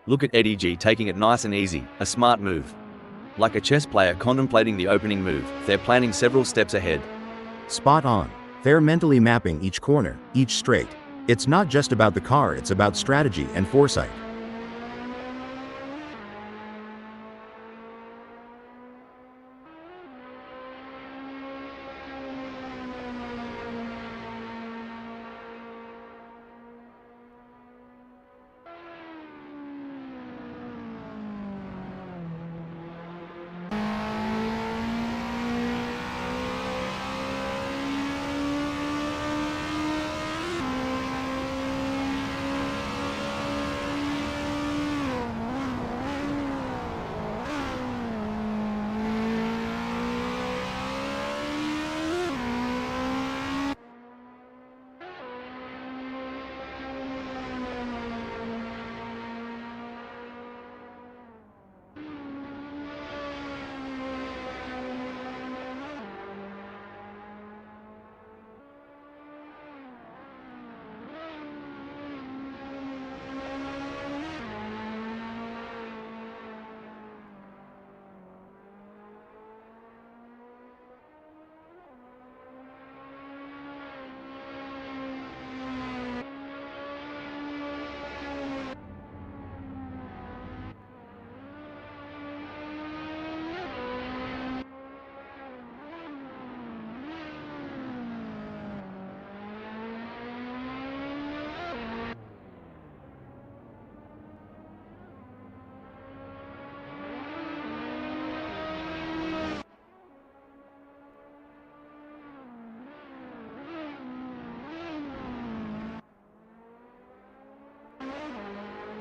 Look at Eddie G taking it nice and easy, a smart move. Like a chess player contemplating the opening move, they're planning several steps ahead. Spot on. They're mentally mapping each corner, each straight. It's not just about the car, it's about strategy and foresight.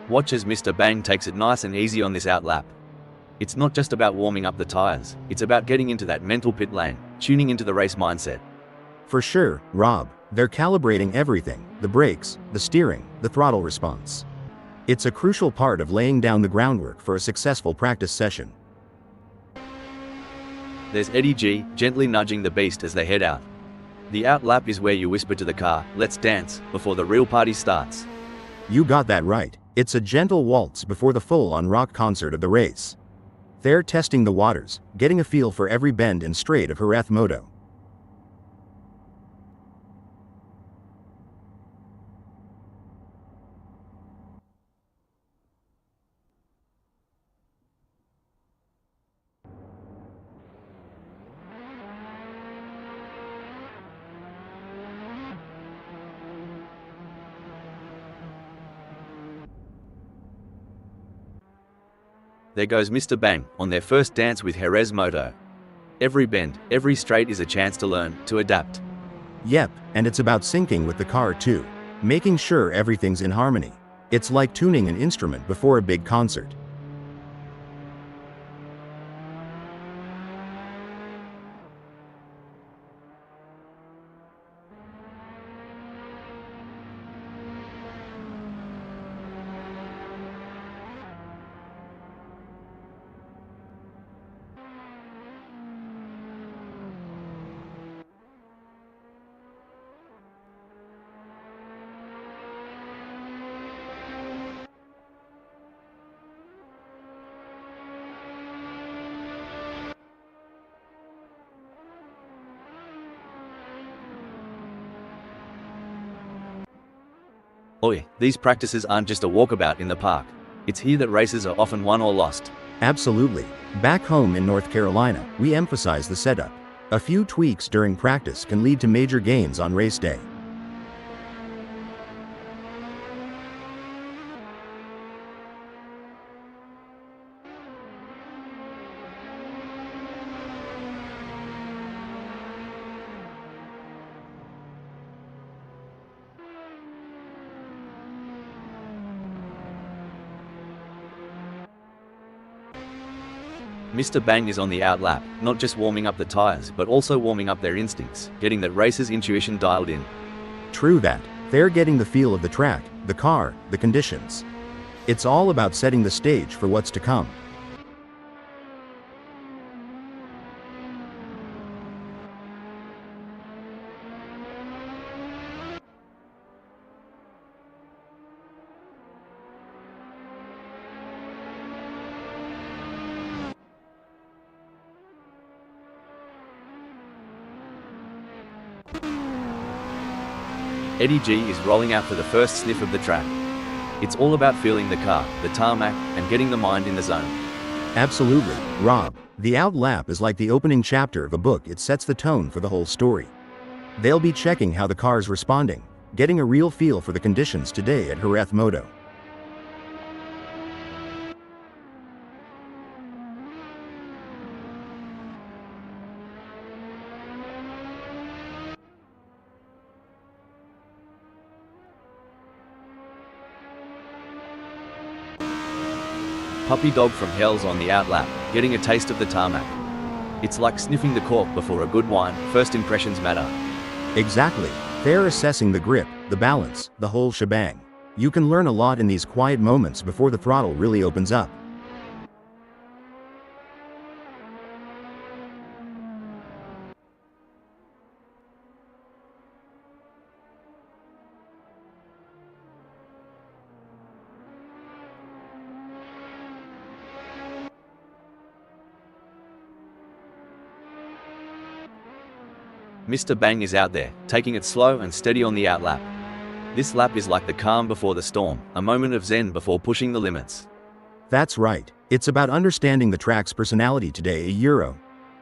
Watch as Mr. Bang takes it nice and easy on this outlap. It's not just about warming up the tires, it's about getting into that mental pit lane, tuning into the race mindset. For sure, Rob, they're calibrating everything: the brakes, the steering, the throttle response. It's a crucial part of laying down the groundwork for a successful practice session. There's Eddie G, gently nudging the beast as they head out. The outlap is where you whisper to the car, "Let's dance," before the real party starts. You got that right. It's a gentle waltz before the full-on rock concert of the race. They're testing the waters, getting a feel for every bend and straight of Jerez Moto. There goes Mr. Bang, on their first dance with Jerez Moto. Every bend, every straight is a chance to learn, to adapt. Yep, and it's about syncing with the car too. Making sure everything's in harmony. It's like tuning an instrument before a big concert. Oi, these practices aren't just a walkabout in the park. It's here that races are often won or lost. Absolutely. Back home in North Carolina, we emphasize the setup. A few tweaks during practice can lead to major gains on race day. Mr. Bang is on the outlap, not just warming up the tires but also warming up their instincts, getting that racer's intuition dialed in. True that. They're getting the feel of the track, the car, the conditions. It's all about setting the stage for what's to come. Eddie G is rolling out for the first sniff of the track. It's all about feeling the car, the tarmac, and getting the mind in the zone. Absolutely, Rob. The out lap is like the opening chapter of a book. It sets the tone for the whole story. They'll be checking how the car's responding, getting a real feel for the conditions today at Jerez Moto. Puppy Dog from Hell's on the out lap, getting a taste of the tarmac. It's like sniffing the cork before a good wine. First impressions matter. Exactly. They're assessing the grip, the balance, the whole shebang. You can learn a lot in these quiet moments before the throttle really opens up. Mr. Bang is out there, taking it slow and steady on the out lap. This lap is like the calm before the storm, a moment of zen before pushing the limits. That's right. It's about understanding the track's personality today.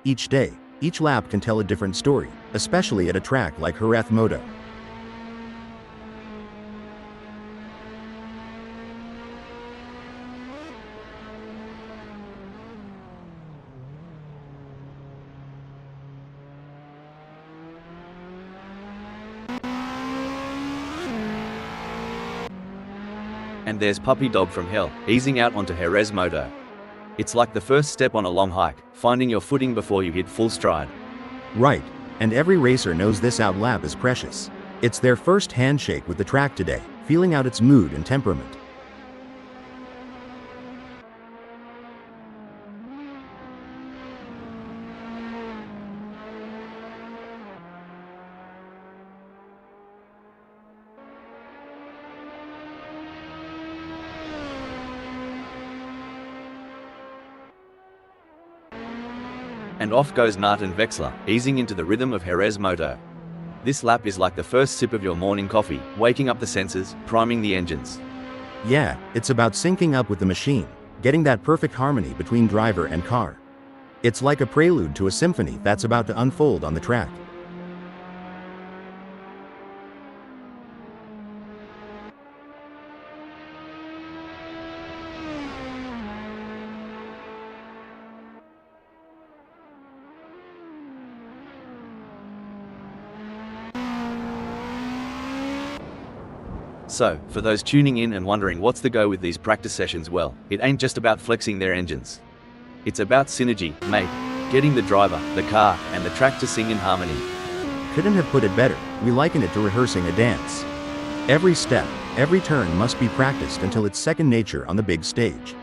Each day, each lap can tell a different story, especially at a track like Jerez Moto. And there's Puppy Dog from Hell, easing out onto Jerez Moto. It's like the first step on a long hike, finding your footing before you hit full stride. Right, and every racer knows this out lap is precious. It's their first handshake with the track today, feeling out its mood and temperament. And off goes Nart and Vexler, easing into the rhythm of Jerez Moto. This lap is like the first sip of your morning coffee, waking up the senses, priming the engines. Yeah, it's about syncing up with the machine, getting that perfect harmony between driver and car. It's like a prelude to a symphony that's about to unfold on the track. So, for those tuning in and wondering what's the go with these practice sessions, well, it ain't just about flexing their engines. It's about synergy, mate. Getting the driver, the car, and the track to sing in harmony. Couldn't have put it better. We liken it to rehearsing a dance. Every step, every turn must be practiced until it's second nature on the big stage.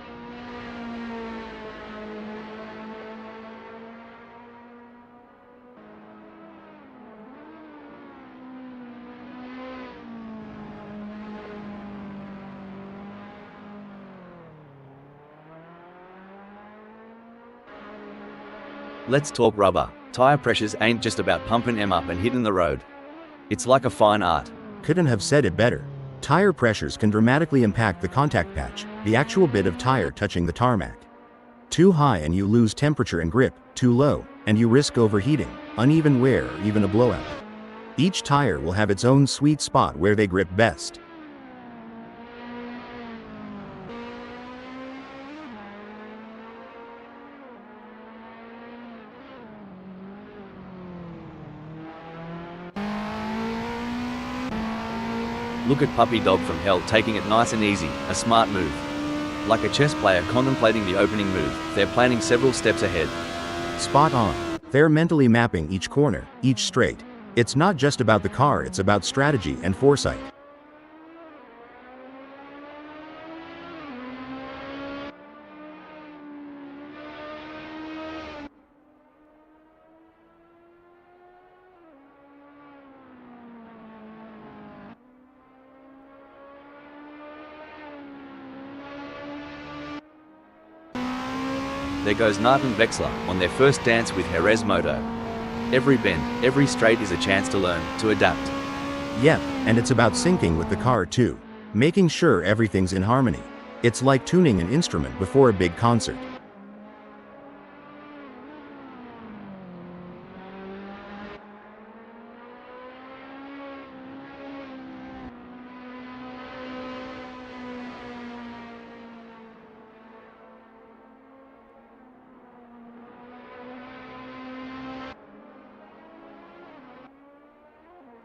Let's talk rubber. Tire pressures ain't just about pumping them up and hitting the road. It's like a fine art. Couldn't have said it better. Tire pressures can dramatically impact the contact patch, the actual bit of tire touching the tarmac. Too high and you lose temperature and grip, too low, and you risk overheating, uneven wear, or even a blowout. Each tire will have its own sweet spot where they grip best. Look at Puppy Dog from Hell taking it nice and easy, a smart move. Like a chess player contemplating the opening move, they're planning several steps ahead. Spot on. They're mentally mapping each corner, each straight. It's not just about the car, it's about strategy and foresight. There goes Nart and Vexler on their first dance with Jerez Moto. Every bend, every straight is a chance to learn, to adapt. Yep, and it's about syncing with the car too. Making sure everything's in harmony. It's like tuning an instrument before a big concert.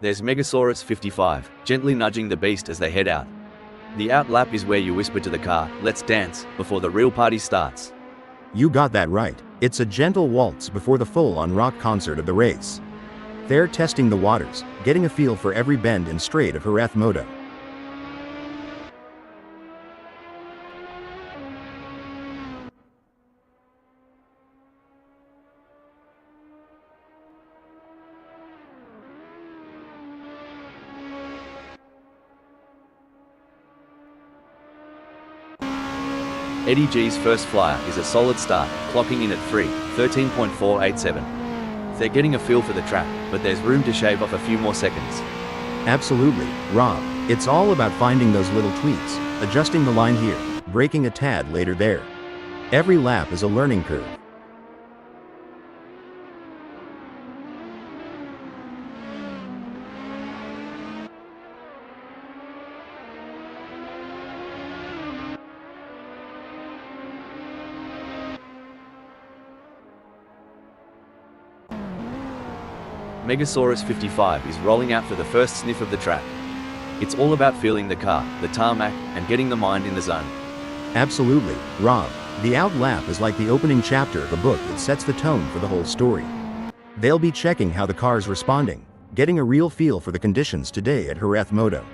There's Megasaurus 55, gently nudging the beast as they head out. The out lap is where you whisper to the car, "Let's dance," before the real party starts. You got that right. It's a gentle waltz before the full-on rock concert of the race. They're testing the waters, getting a feel for every bend and straight of Jerez Moto. Eddie G's first flyer is a solid start, clocking in at 13.487. They're getting a feel for the track, but there's room to shave off a few more seconds. Absolutely, Rob. It's all about finding those little tweaks, adjusting the line here, braking a tad later there. Every lap is a learning curve. Megasaurus 55 is rolling out for the first sniff of the track. It's all about feeling the car, the tarmac, and getting the mind in the zone. Absolutely, Rob. The out lap is like the opening chapter of a book that sets the tone for the whole story. They'll be checking how the car's responding, getting a real feel for the conditions today at Jerez Moto.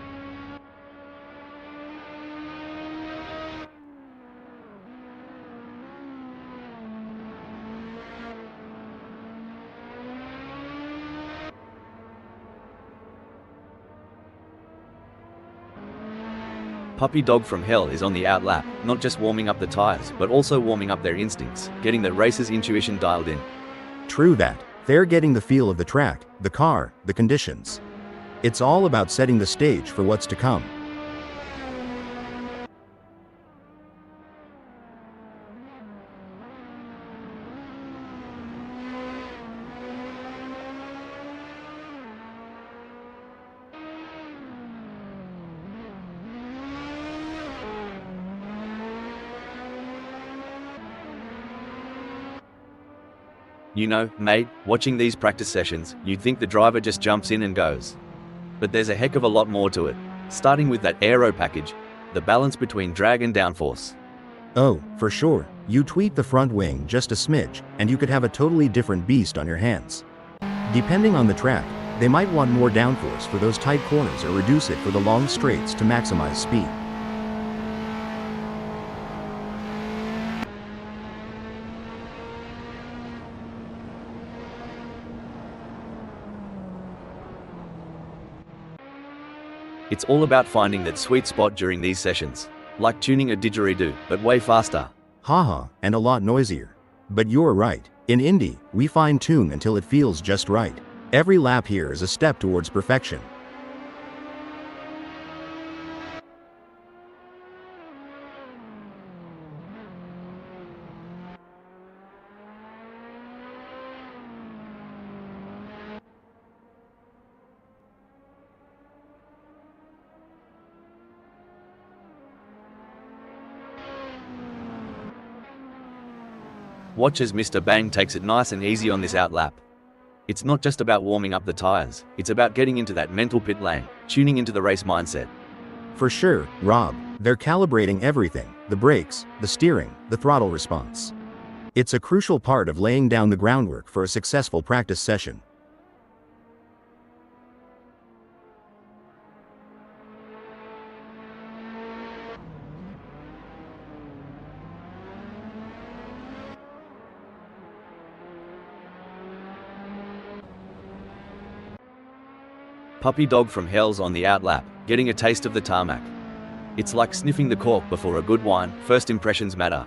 Puppy Dog from Hell is on the out lap, not just warming up the tires, but also warming up their instincts, getting the racer's intuition dialed in. True that. They're getting the feel of the track, the car, the conditions. It's all about setting the stage for what's to come. You know, mate, watching these practice sessions, you'd think the driver just jumps in and goes. But there's a heck of a lot more to it, starting with that aero package, the balance between drag and downforce. Oh, for sure. You tweak the front wing just a smidge, and you could have a totally different beast on your hands. Depending on the track, they might want more downforce for those tight corners or reduce it for the long straights to maximize speed. It's all about finding that sweet spot during these sessions, like tuning a didgeridoo, but way faster. Haha, and a lot noisier. But you're right. In Indy, we fine-tune until it feels just right. Every lap here is a step towards perfection. Watch as Mr. Bang takes it nice and easy on this out lap. It's not just about warming up the tires, it's about getting into that mental pit lane, tuning into the race mindset. For sure, Rob. They're calibrating everything, the brakes, the steering, the throttle response. It's a crucial part of laying down the groundwork for a successful practice session. Puppy Dog from Hell's on the out lap, getting a taste of the tarmac. It's like sniffing the cork before a good wine, first impressions matter.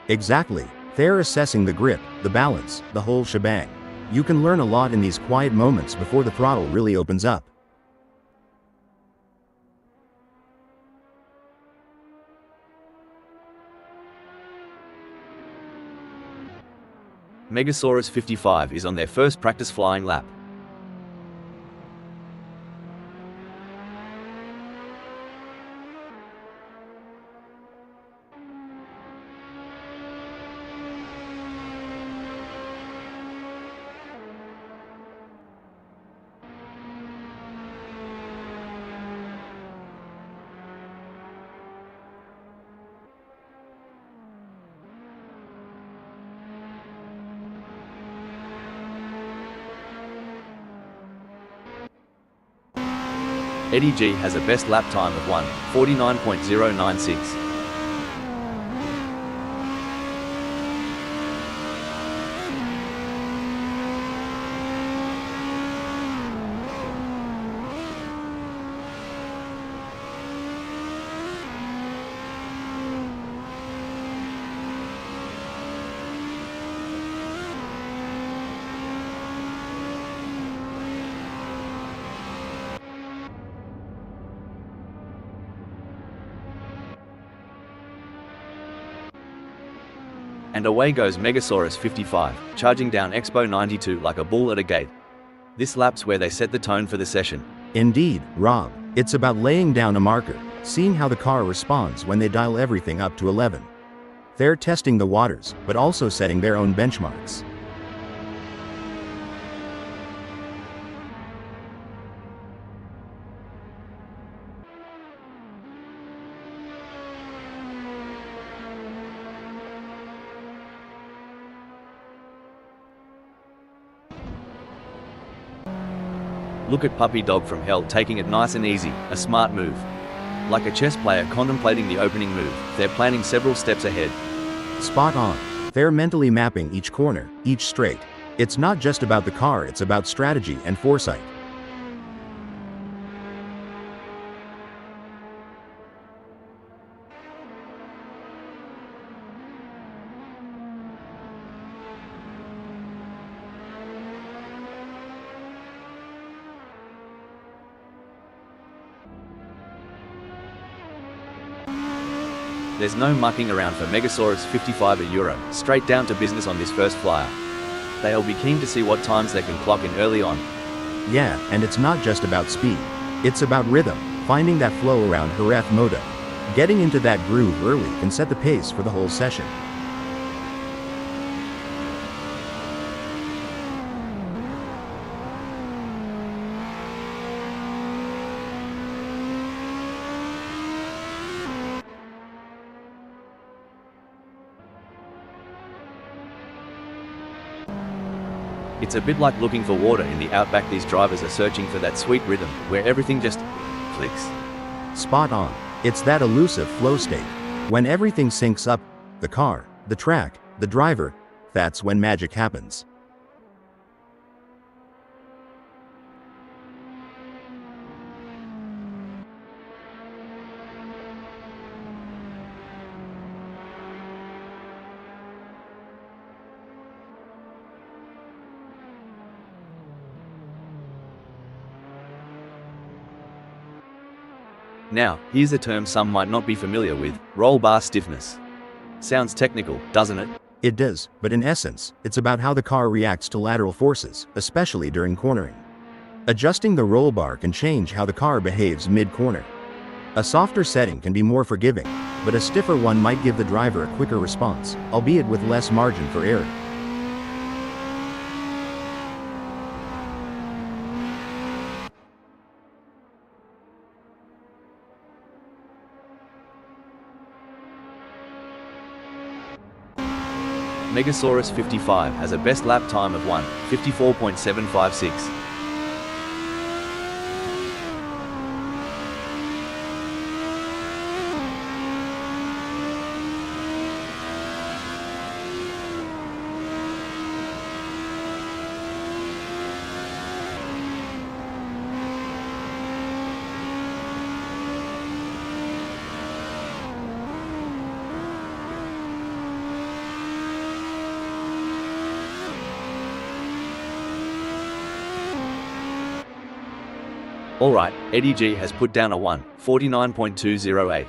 Exactly. They're assessing the grip, the balance, the whole shebang. You can learn a lot in these quiet moments before the throttle really opens up. Megasaurus 55 is on their first practice flying lap. Eddie G has a best lap time of 1:49.096. And away goes Megasaurus 55, charging down Expo 92 like a bull at a gate. This lap's where they set the tone for the session. Indeed, Rob. It's about laying down a marker, seeing how the car responds when they dial everything up to 11. They're testing the waters, but also setting their own benchmarks. Look at Puppy Dog from Hell taking it nice and easy, a smart move. Like a chess player contemplating the opening move, they're planning several steps ahead. Spot on. They're mentally mapping each corner, each straight. It's not just about the car, it's about strategy and foresight. There's no mucking around for Megasaurus 55 a Euro, straight down to business on this first flyer. They'll be keen to see what times they can clock in early on. Yeah, and it's not just about speed. It's about rhythm, finding that flow around Jerez Moto. Getting into that groove early can set the pace for the whole session. It's a bit like looking for water in the outback. These drivers are searching for that sweet rhythm, where everything just clicks. Spot on. It's that elusive flow state. When everything syncs up, the car, the track, the driver, that's when magic happens. Now, here's a term some might not be familiar with: roll bar stiffness. Sounds technical, doesn't it? It does, but in essence, it's about how the car reacts to lateral forces, especially during cornering. Adjusting the roll bar can change how the car behaves mid-corner. A softer setting can be more forgiving, but a stiffer one might give the driver a quicker response, albeit with less margin for error. Megasaurus 55 has a best lap time of 1:54.756. Alright, Eddie G has put down a 1:49.208.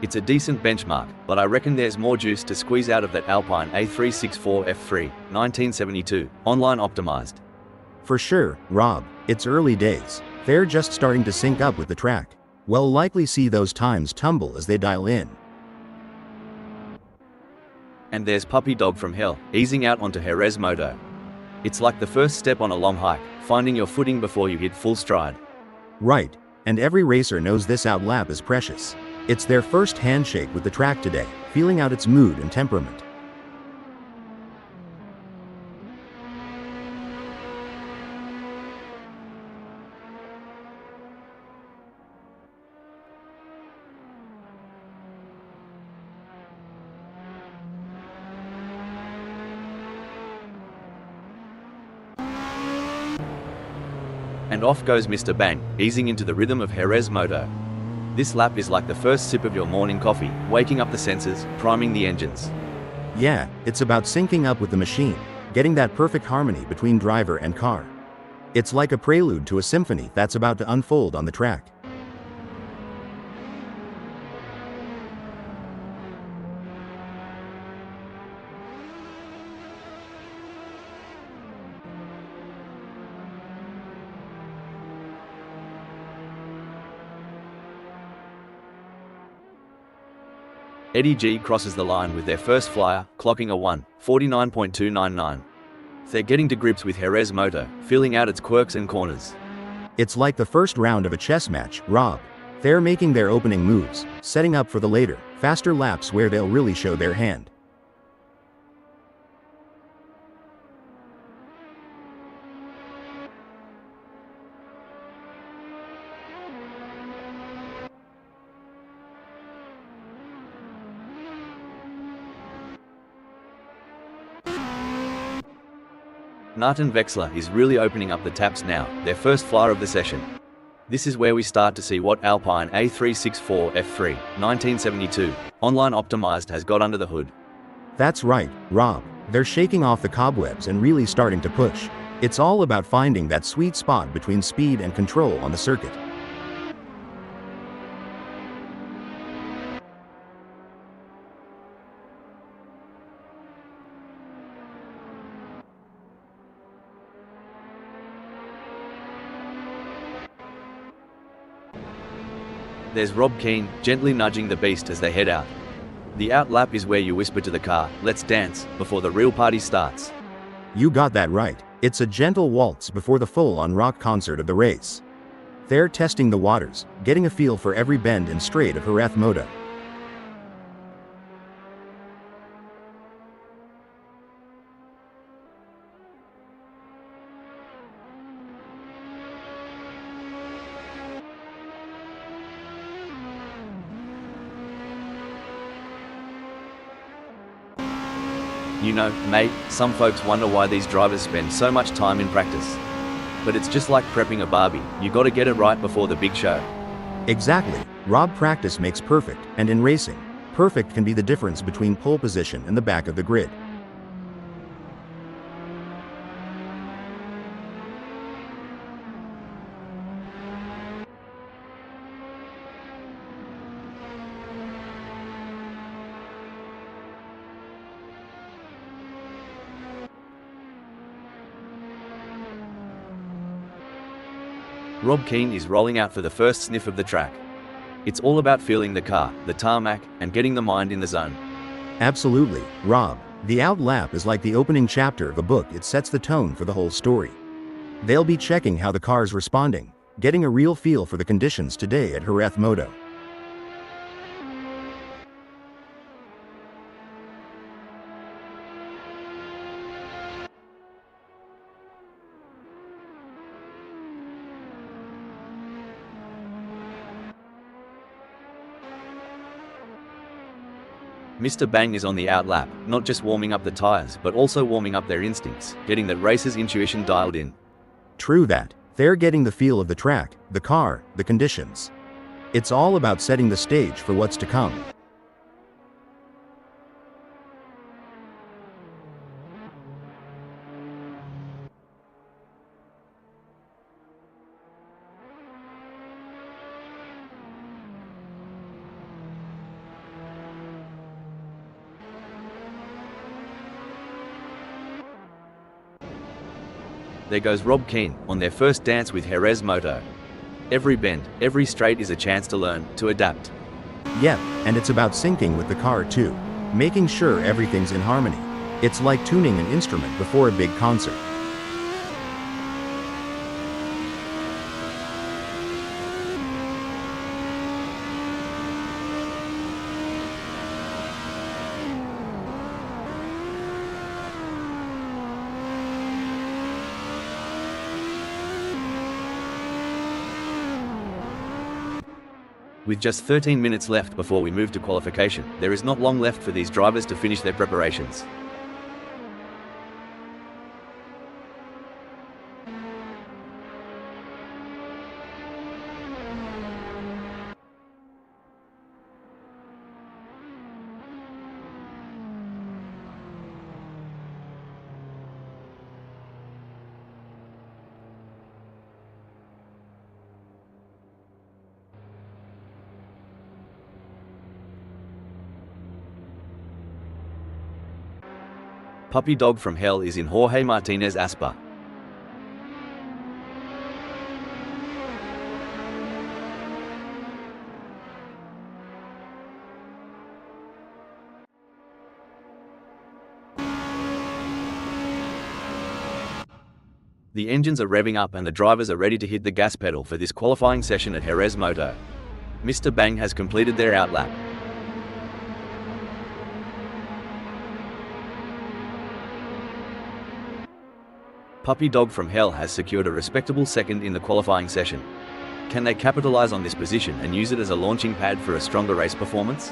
It's a decent benchmark, but I reckon there's more juice to squeeze out of that Alpine A364 F3, 1972, online optimized. For sure, Rob, it's early days. They're just starting to sync up with the track. We'll likely see those times tumble as they dial in. And there's Puppy Dog from Hell, easing out onto Jerez Moto. It's like the first step on a long hike, finding your footing before you hit full stride. Right, and every racer knows this out lap is precious. It's their first handshake with the track today, feeling out its mood and temperament. And off goes Mr. Bang, easing into the rhythm of Jerez Moto. This lap is like the first sip of your morning coffee, waking up the senses, priming the engines. Yeah, it's about syncing up with the machine, getting that perfect harmony between driver and car. It's like a prelude to a symphony that's about to unfold on the track. Eddie G crosses the line with their first flyer, clocking a 1:49.299. They're getting to grips with Jerez Moto, feeling out its quirks and corners. It's like the first round of a chess match, Rob. They're making their opening moves, setting up for the later, faster laps where they'll really show their hand. Nathan Vexler is really opening up the taps now, their first flyer of the session. This is where we start to see what Alpine A364 F3, 1972, online optimized has got under the hood. That's right, Rob. They're shaking off the cobwebs and really starting to push. It's all about finding that sweet spot between speed and control on the circuit. There's Rob Keane, gently nudging the beast as they head out. The out lap is where you whisper to the car, "Let's dance," before the real party starts. You got that right. It's a gentle waltz before the full-on rock concert of the race. They're testing the waters, getting a feel for every bend and straight of Jerez Moto. You know, mate, some folks wonder why these drivers spend so much time in practice. But it's just like prepping a barbie, you gotta get it right before the big show. Exactly. Rob, practice makes perfect, and in racing, perfect can be the difference between pole position and the back of the grid. Rob Keane is rolling out for the first sniff of the track. It's all about feeling the car, the tarmac, and getting the mind in the zone. Absolutely, Rob. The out lap is like the opening chapter of a book. It sets the tone for the whole story. They'll be checking how the car's responding, getting a real feel for the conditions today at Jerez Moto. Mr. Bang is on the out lap, not just warming up the tires but also warming up their instincts, getting that racer's intuition dialed in. True that. They're getting the feel of the track, the car, the conditions. It's all about setting the stage for what's to come. There goes Rob Keane, on their first dance with Jerez Moto. Every bend, every straight is a chance to learn, to adapt. Yep, and it's about syncing with the car too. Making sure everything's in harmony. It's like tuning an instrument before a big concert. With just 13 minutes left before we move to qualification, there is not long left for these drivers to finish their preparations. Puppy Dog from Hell is in Jorge Martinez Aspa. The engines are revving up and the drivers are ready to hit the gas pedal for this qualifying session at Jerez Moto. Mr. Bang has completed their outlap. Puppy Dog from Hell has secured a respectable second in the qualifying session. Can they capitalize on this position and use it as a launching pad for a stronger race performance?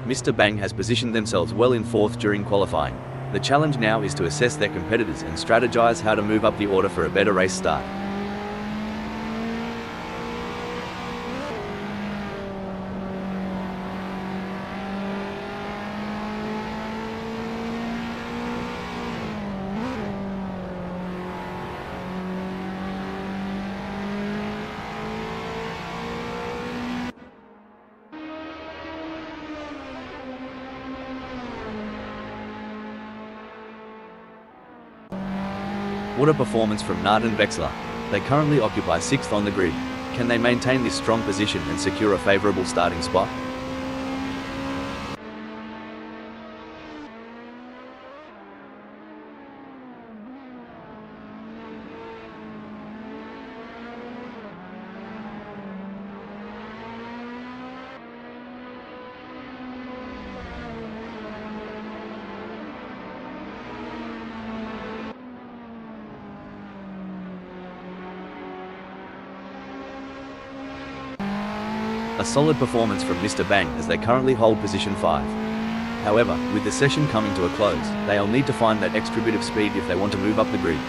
Mr. Bang has positioned themselves well in fourth during qualifying. The challenge now is to assess their competitors and strategize how to move up the order for a better race start. What a performance from Nart and Vexler. They currently occupy 6th on the grid. Can they maintain this strong position and secure a favourable starting spot? A solid performance from Mr. Bang as they currently hold position 5. However, with the session coming to a close, they'll need to find that extra bit of speed if they want to move up the grid.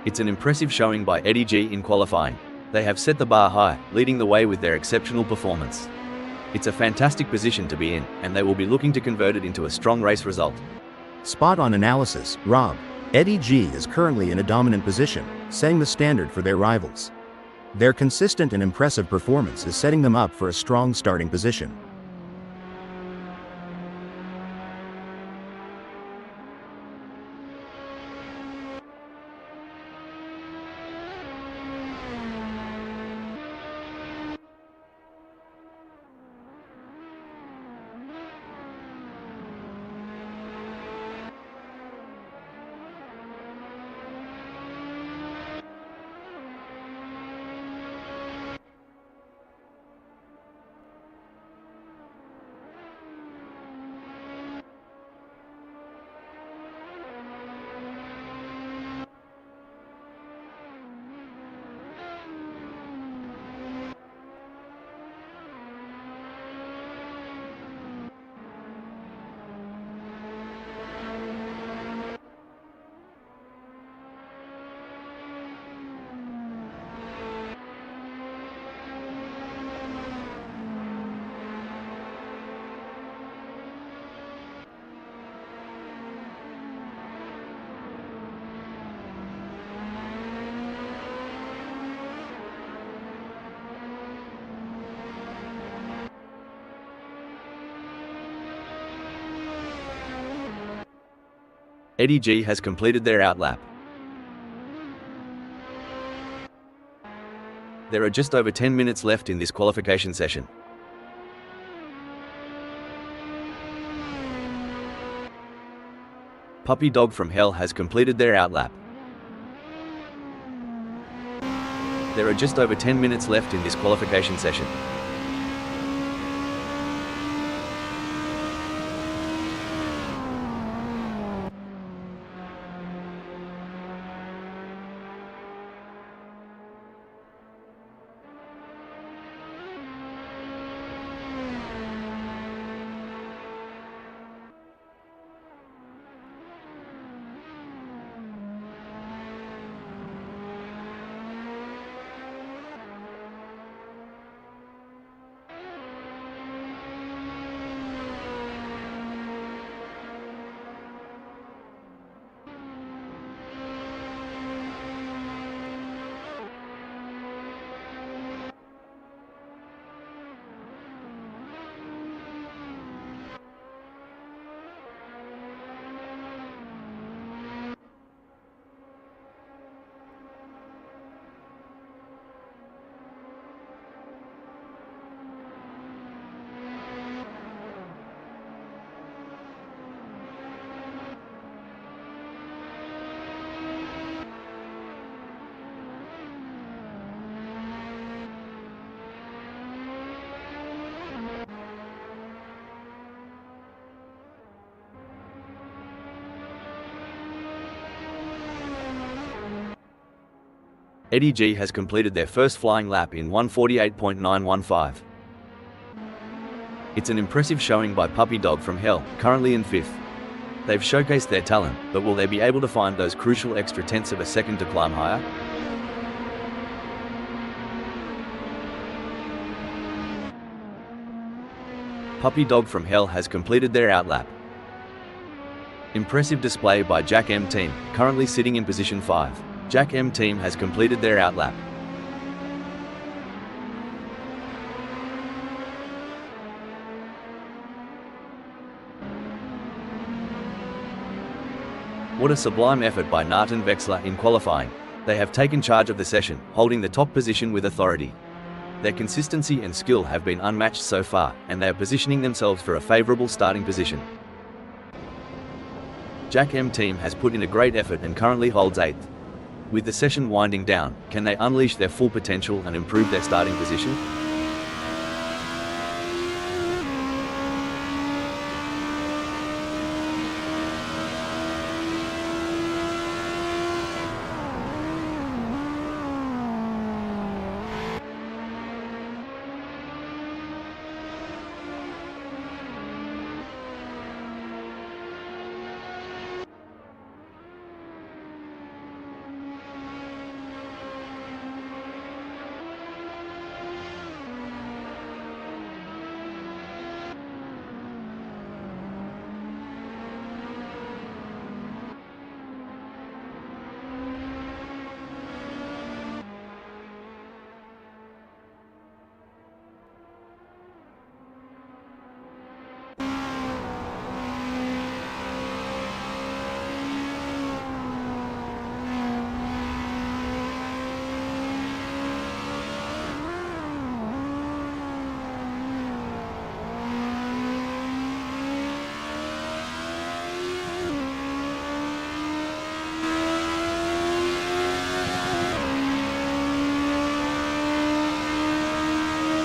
It's an impressive showing by Eddie G in qualifying. They have set the bar high, leading the way with their exceptional performance. It's a fantastic position to be in, and they will be looking to convert it into a strong race result. Spot on analysis, Rob. Eddie G is currently in a dominant position, setting the standard for their rivals. Their consistent and impressive performance is setting them up for a strong starting position. Eddie G has completed their outlap. There are just over 10 minutes left in this qualification session. Puppy Dog from Hell has completed their outlap. There are just over 10 minutes left in this qualification session. Eddie G has completed their first flying lap in 1:48.915. It's an impressive showing by Puppy Dog from Hell, currently in 5th. They've showcased their talent, but will they be able to find those crucial extra tenths of a second to climb higher? Puppy Dog from Hell has completed their outlap. Impressive display by Jack M Team, currently sitting in position 5. Jack M Team has completed their outlap. What a sublime effort by Nathan Vexler in qualifying. They have taken charge of the session, holding the top position with authority. Their consistency and skill have been unmatched so far, and they are positioning themselves for a favourable starting position. Jack M Team has put in a great effort and currently holds 8th. With the session winding down, can they unleash their full potential and improve their starting position?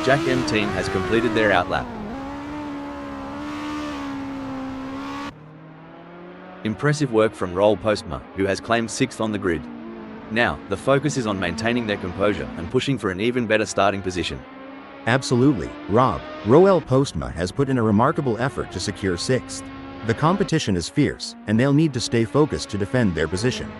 Jack M Team has completed their outlap. Impressive work from Roel Postma, who has claimed 6th on the grid. Now, the focus is on maintaining their composure and pushing for an even better starting position. Absolutely, Rob. Roel Postma has put in a remarkable effort to secure 6th. The competition is fierce, and they'll need to stay focused to defend their position.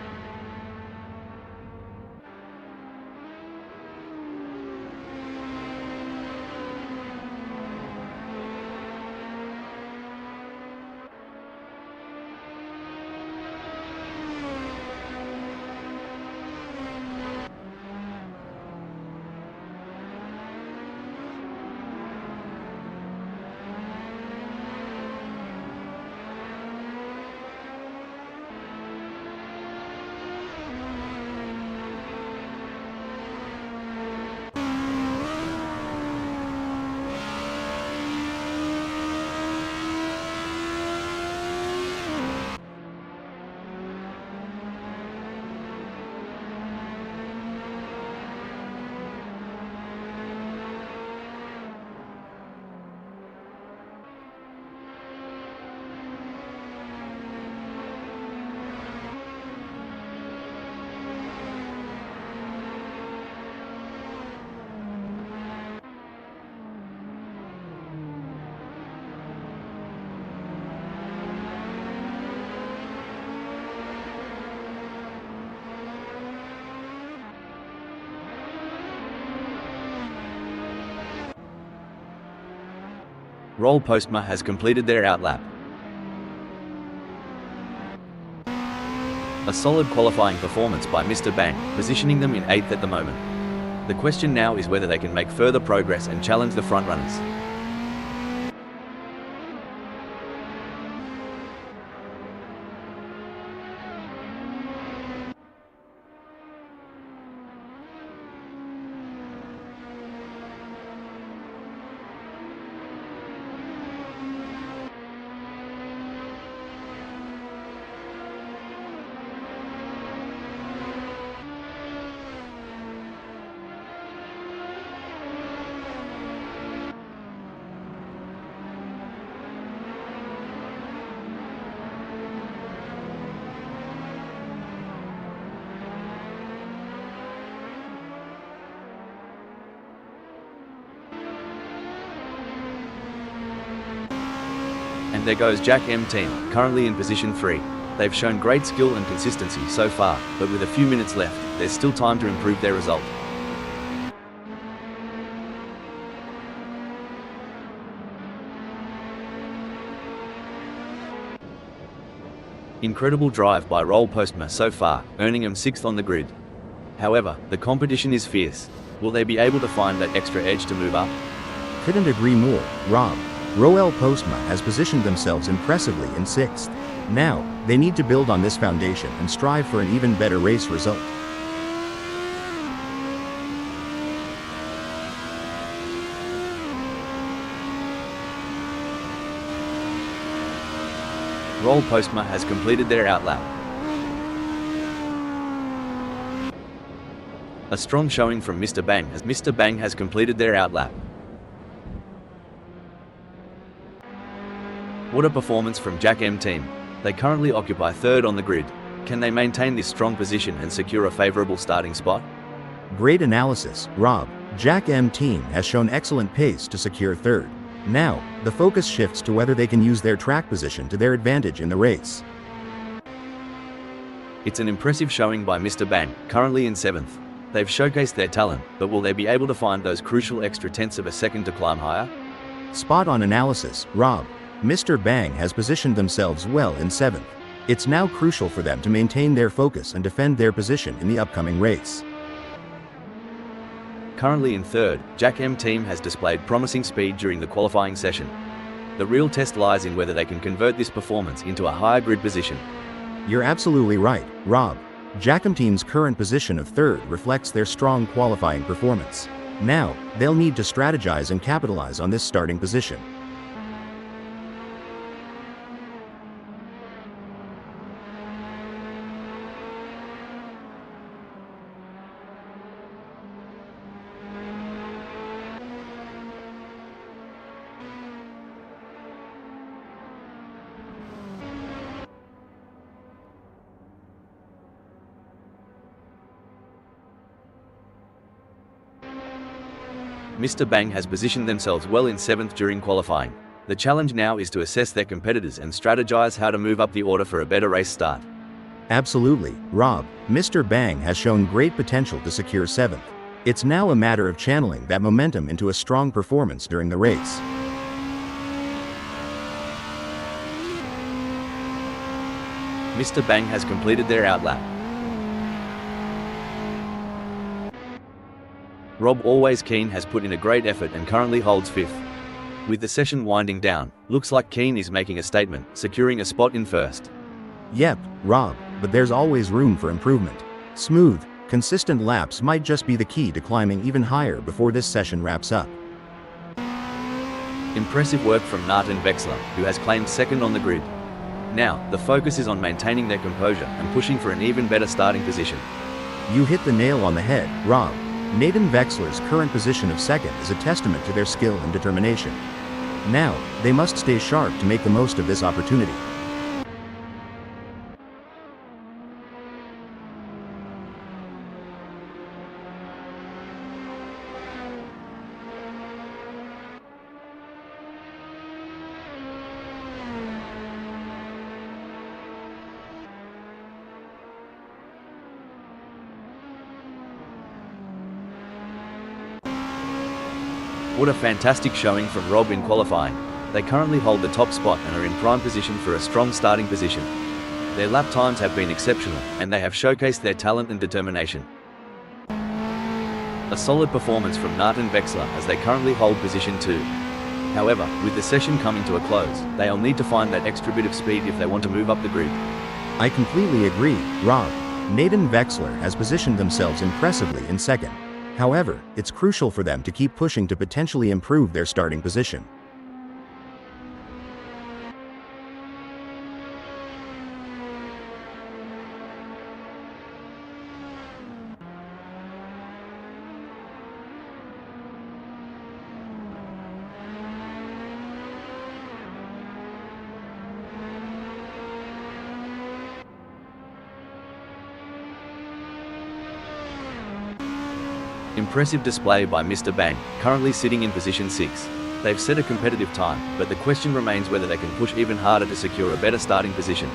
Roll Postma has completed their outlap. A solid qualifying performance by Mr. Bang, positioning them in 8th at the moment. The question now is whether they can make further progress and challenge the frontrunners. And there goes Jack M team, currently in position 3. They've shown great skill and consistency so far, but with a few minutes left, there's still time to improve their result. Incredible drive by Roll Postma so far, earning him 6th on the grid. However, the competition is fierce. Will they be able to find that extra edge to move up? Couldn't agree more, Rob. Roel Postma has positioned themselves impressively in 6th. Now, they need to build on this foundation and strive for an even better race result. Roll Postma has completed their outlap. A strong showing from Mr. Bang as Mr. Bang has completed their outlap. What a performance from Jack M team. They currently occupy 3rd on the grid. Can they maintain this strong position and secure a favorable starting spot? Great analysis, Rob. Jack M team has shown excellent pace to secure 3rd. Now, the focus shifts to whether they can use their track position to their advantage in the race. It's an impressive showing by Mr. Bang, currently in 7th. They've showcased their talent, but will they be able to find those crucial extra tenths of a second to climb higher? Spot on analysis, Rob. Mr. Bang has positioned themselves well in 7th. It's now crucial for them to maintain their focus and defend their position in the upcoming race. Currently in 3rd, Jack M team has displayed promising speed during the qualifying session. The real test lies in whether they can convert this performance into a higher grid position. You're absolutely right, Rob. Jack M team's current position of 3rd reflects their strong qualifying performance. Now, they'll need to strategize and capitalize on this starting position. Mr. Bang has positioned themselves well in 7th during qualifying. The challenge now is to assess their competitors and strategize how to move up the order for a better race start. Absolutely, Rob. Mr. Bang has shown great potential to secure 7th. It's now a matter of channeling that momentum into a strong performance during the race. Mr. Bang has completed their outlap. Rob Always Keen has put in a great effort and currently holds 5th. With the session winding down, looks like Keen is making a statement, securing a spot in 1st. Yep, Rob, but there's always room for improvement. Smooth, consistent laps might just be the key to climbing even higher before this session wraps up. Impressive work from Nathan Vexler, who has claimed 2nd on the grid. Now, the focus is on maintaining their composure and pushing for an even better starting position. You hit the nail on the head, Rob. Nathan Vexler's current position of 2nd is a testament to their skill and determination. Now, they must stay sharp to make the most of this opportunity. What a fantastic showing from Rob in qualifying. They currently hold the top spot and are in prime position for a strong starting position. Their lap times have been exceptional, and they have showcased their talent and determination. A solid performance from Nart and Vexler as they currently hold position 2. However, with the session coming to a close, they'll need to find that extra bit of speed if they want to move up the grid. I completely agree, Rob. Nate and Vexler has positioned themselves impressively in second. However, it's crucial for them to keep pushing to potentially improve their starting position. Impressive display by Mr. Bang, currently sitting in position 6. They've set a competitive time, but the question remains whether they can push even harder to secure a better starting position.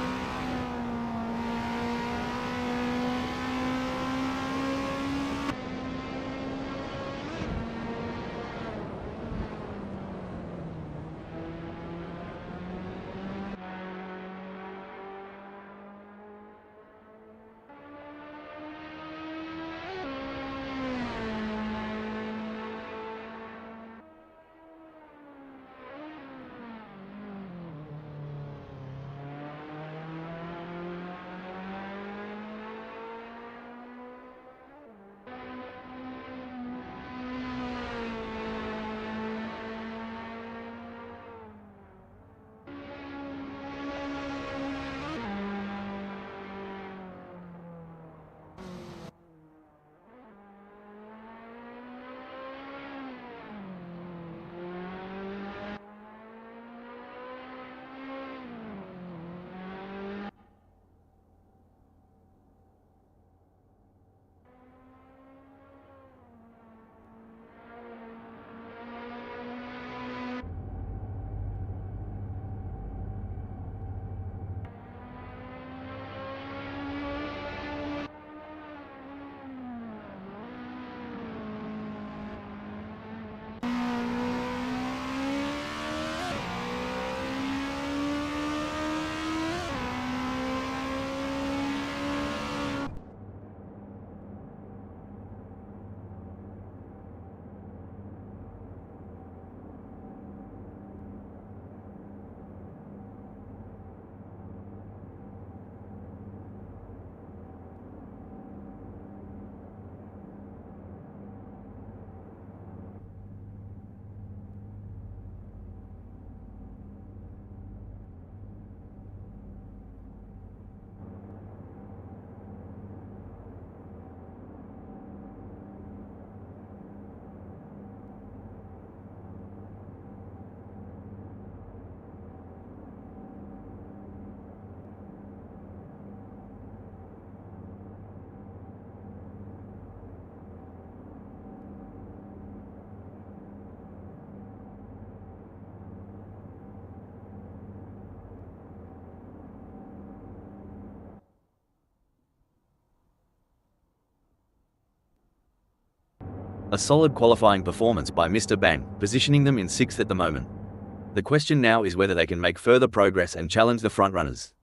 A solid qualifying performance by Mr. Bang, positioning them in 6th at the moment. The question now is whether they can make further progress and challenge the frontrunners.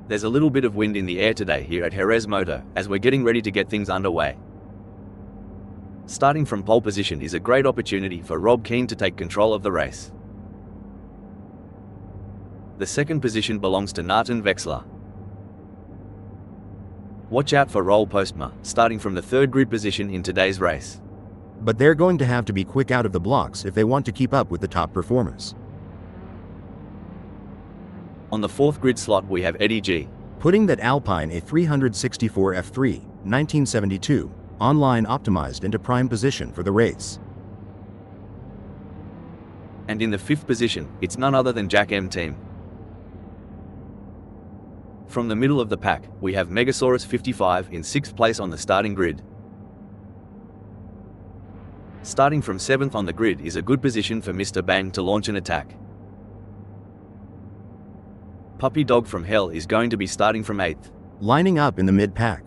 There's a little bit of wind in the air today here at Jerez Moto as we're getting ready to get things underway. Starting from pole position is a great opportunity for Rob Keane to take control of the race. The second position belongs to Nathan Vexler. Watch out for Roel Postma, starting from the third grid position in today's race. But they're going to have to be quick out of the blocks if they want to keep up with the top performers. On the fourth grid slot we have Eddie G. Putting that Alpine A364 F3, 1972, online optimized into prime position for the race. And in the fifth position, it's none other than Jack M Team. From the middle of the pack, we have Megasaurus 55 in 6th place on the starting grid. Starting from 7th on the grid is a good position for Mr. Bang to launch an attack. Puppy Dog from Hell is going to be starting from 8th. Lining up in the mid-pack.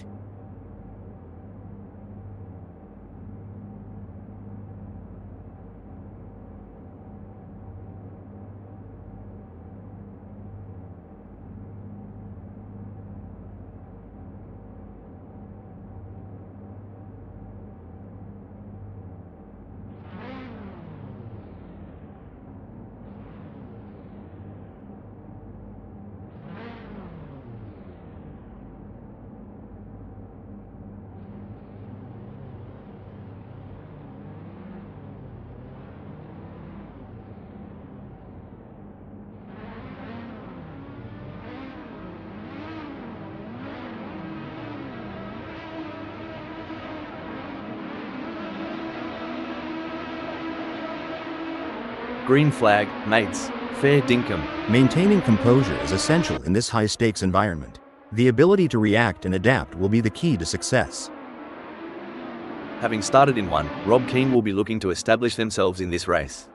Green flag, mates. Fair dinkum. Maintaining composure is essential in this high-stakes environment. The ability to react and adapt will be the key to success. Having started in 1, Rob Keane will be looking to establish themselves in this race.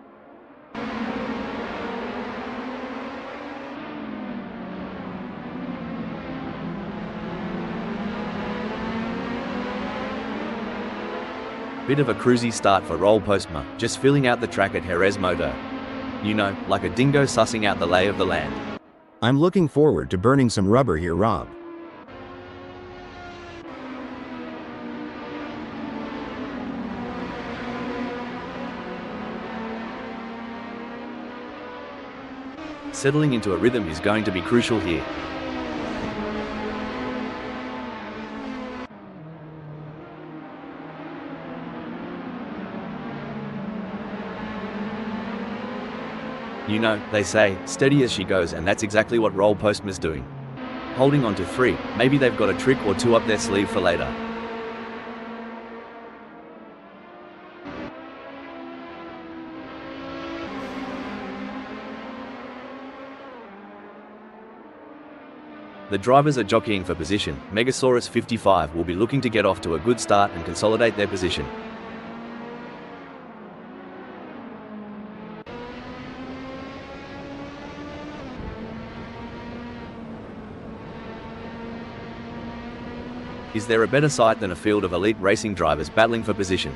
Bit of a cruisy start for Roel Postma, just filling out the track at Jerez Moto. You know, like a dingo sussing out the lay of the land. I'm looking forward to burning some rubber here, Rob. Settling into a rhythm is going to be crucial here. You know, they say, steady as she goes, and that's exactly what Roel Postma's doing. Holding on to 3, maybe they've got a trick or 2 up their sleeve for later. The drivers are jockeying for position. Megasaurus 55 will be looking to get off to a good start and consolidate their position. Is there a better sight than a field of elite racing drivers battling for position?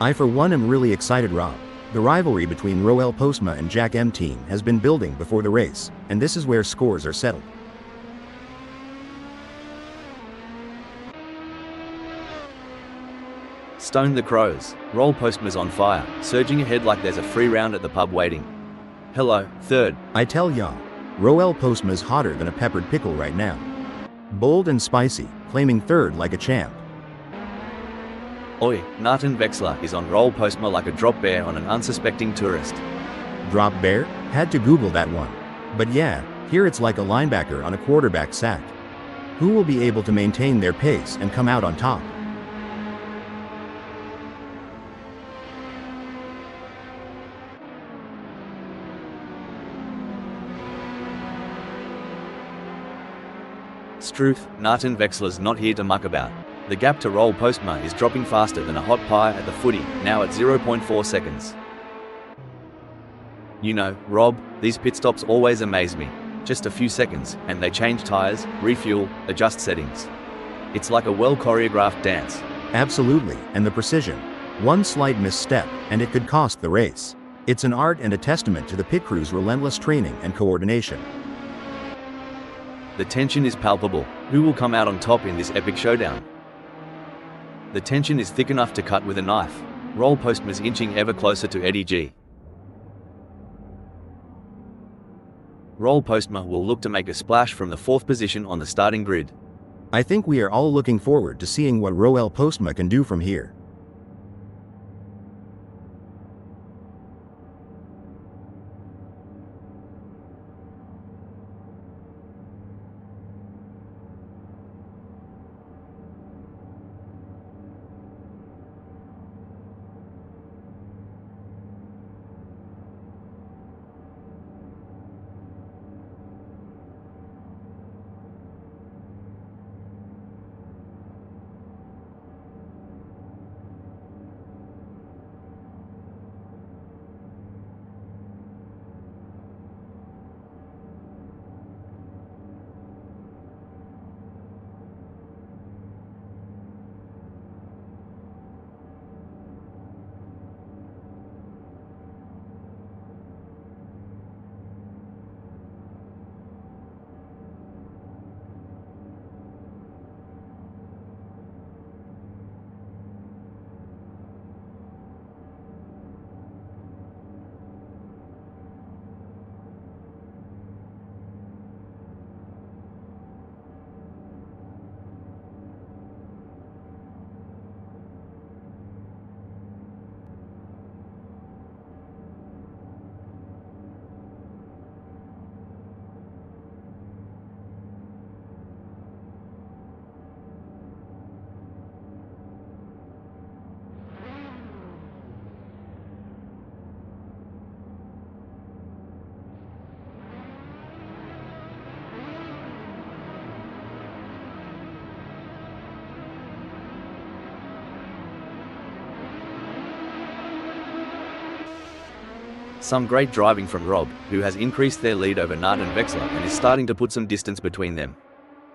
I for one am really excited, Rob. The rivalry between Roel Postma and Jack M Team has been building before the race, and this is where scores are settled. Stone the Crows. Roel Postma's on fire, surging ahead like there's a free round at the pub waiting. Hello, third. I tell ya, Roel Postma's hotter than a peppered pickle right now. Bold and spicy, claiming third like a champ. Oi, Nathan Vexler is on Roel Postma like a drop bear on an unsuspecting tourist. Drop bear? Had to Google that one. But yeah, here it's like a linebacker on a quarterback sack. Who will be able to maintain their pace and come out on top? Struth, Nathan Vexler's not here to muck about. The gap to Roel Postma is dropping faster than a hot pie at the footy, now at 0.4 seconds. You know, Rob, these pit stops always amaze me. Just a few seconds, and they change tyres, refuel, adjust settings. It's like a well-choreographed dance. Absolutely, and the precision. One slight misstep, and it could cost the race. It's an art and a testament to the pit crew's relentless training and coordination. The tension is palpable. Who will come out on top in this epic showdown? The tension is thick enough to cut with a knife. Roll Postma's inching ever closer to Eddie G. Roll Postma will look to make a splash from the 4th position on the starting grid. I think we are all looking forward to seeing what Roel Postma can do from here. Some great driving from Rob, who has increased their lead over Nart and Vexler and is starting to put some distance between them.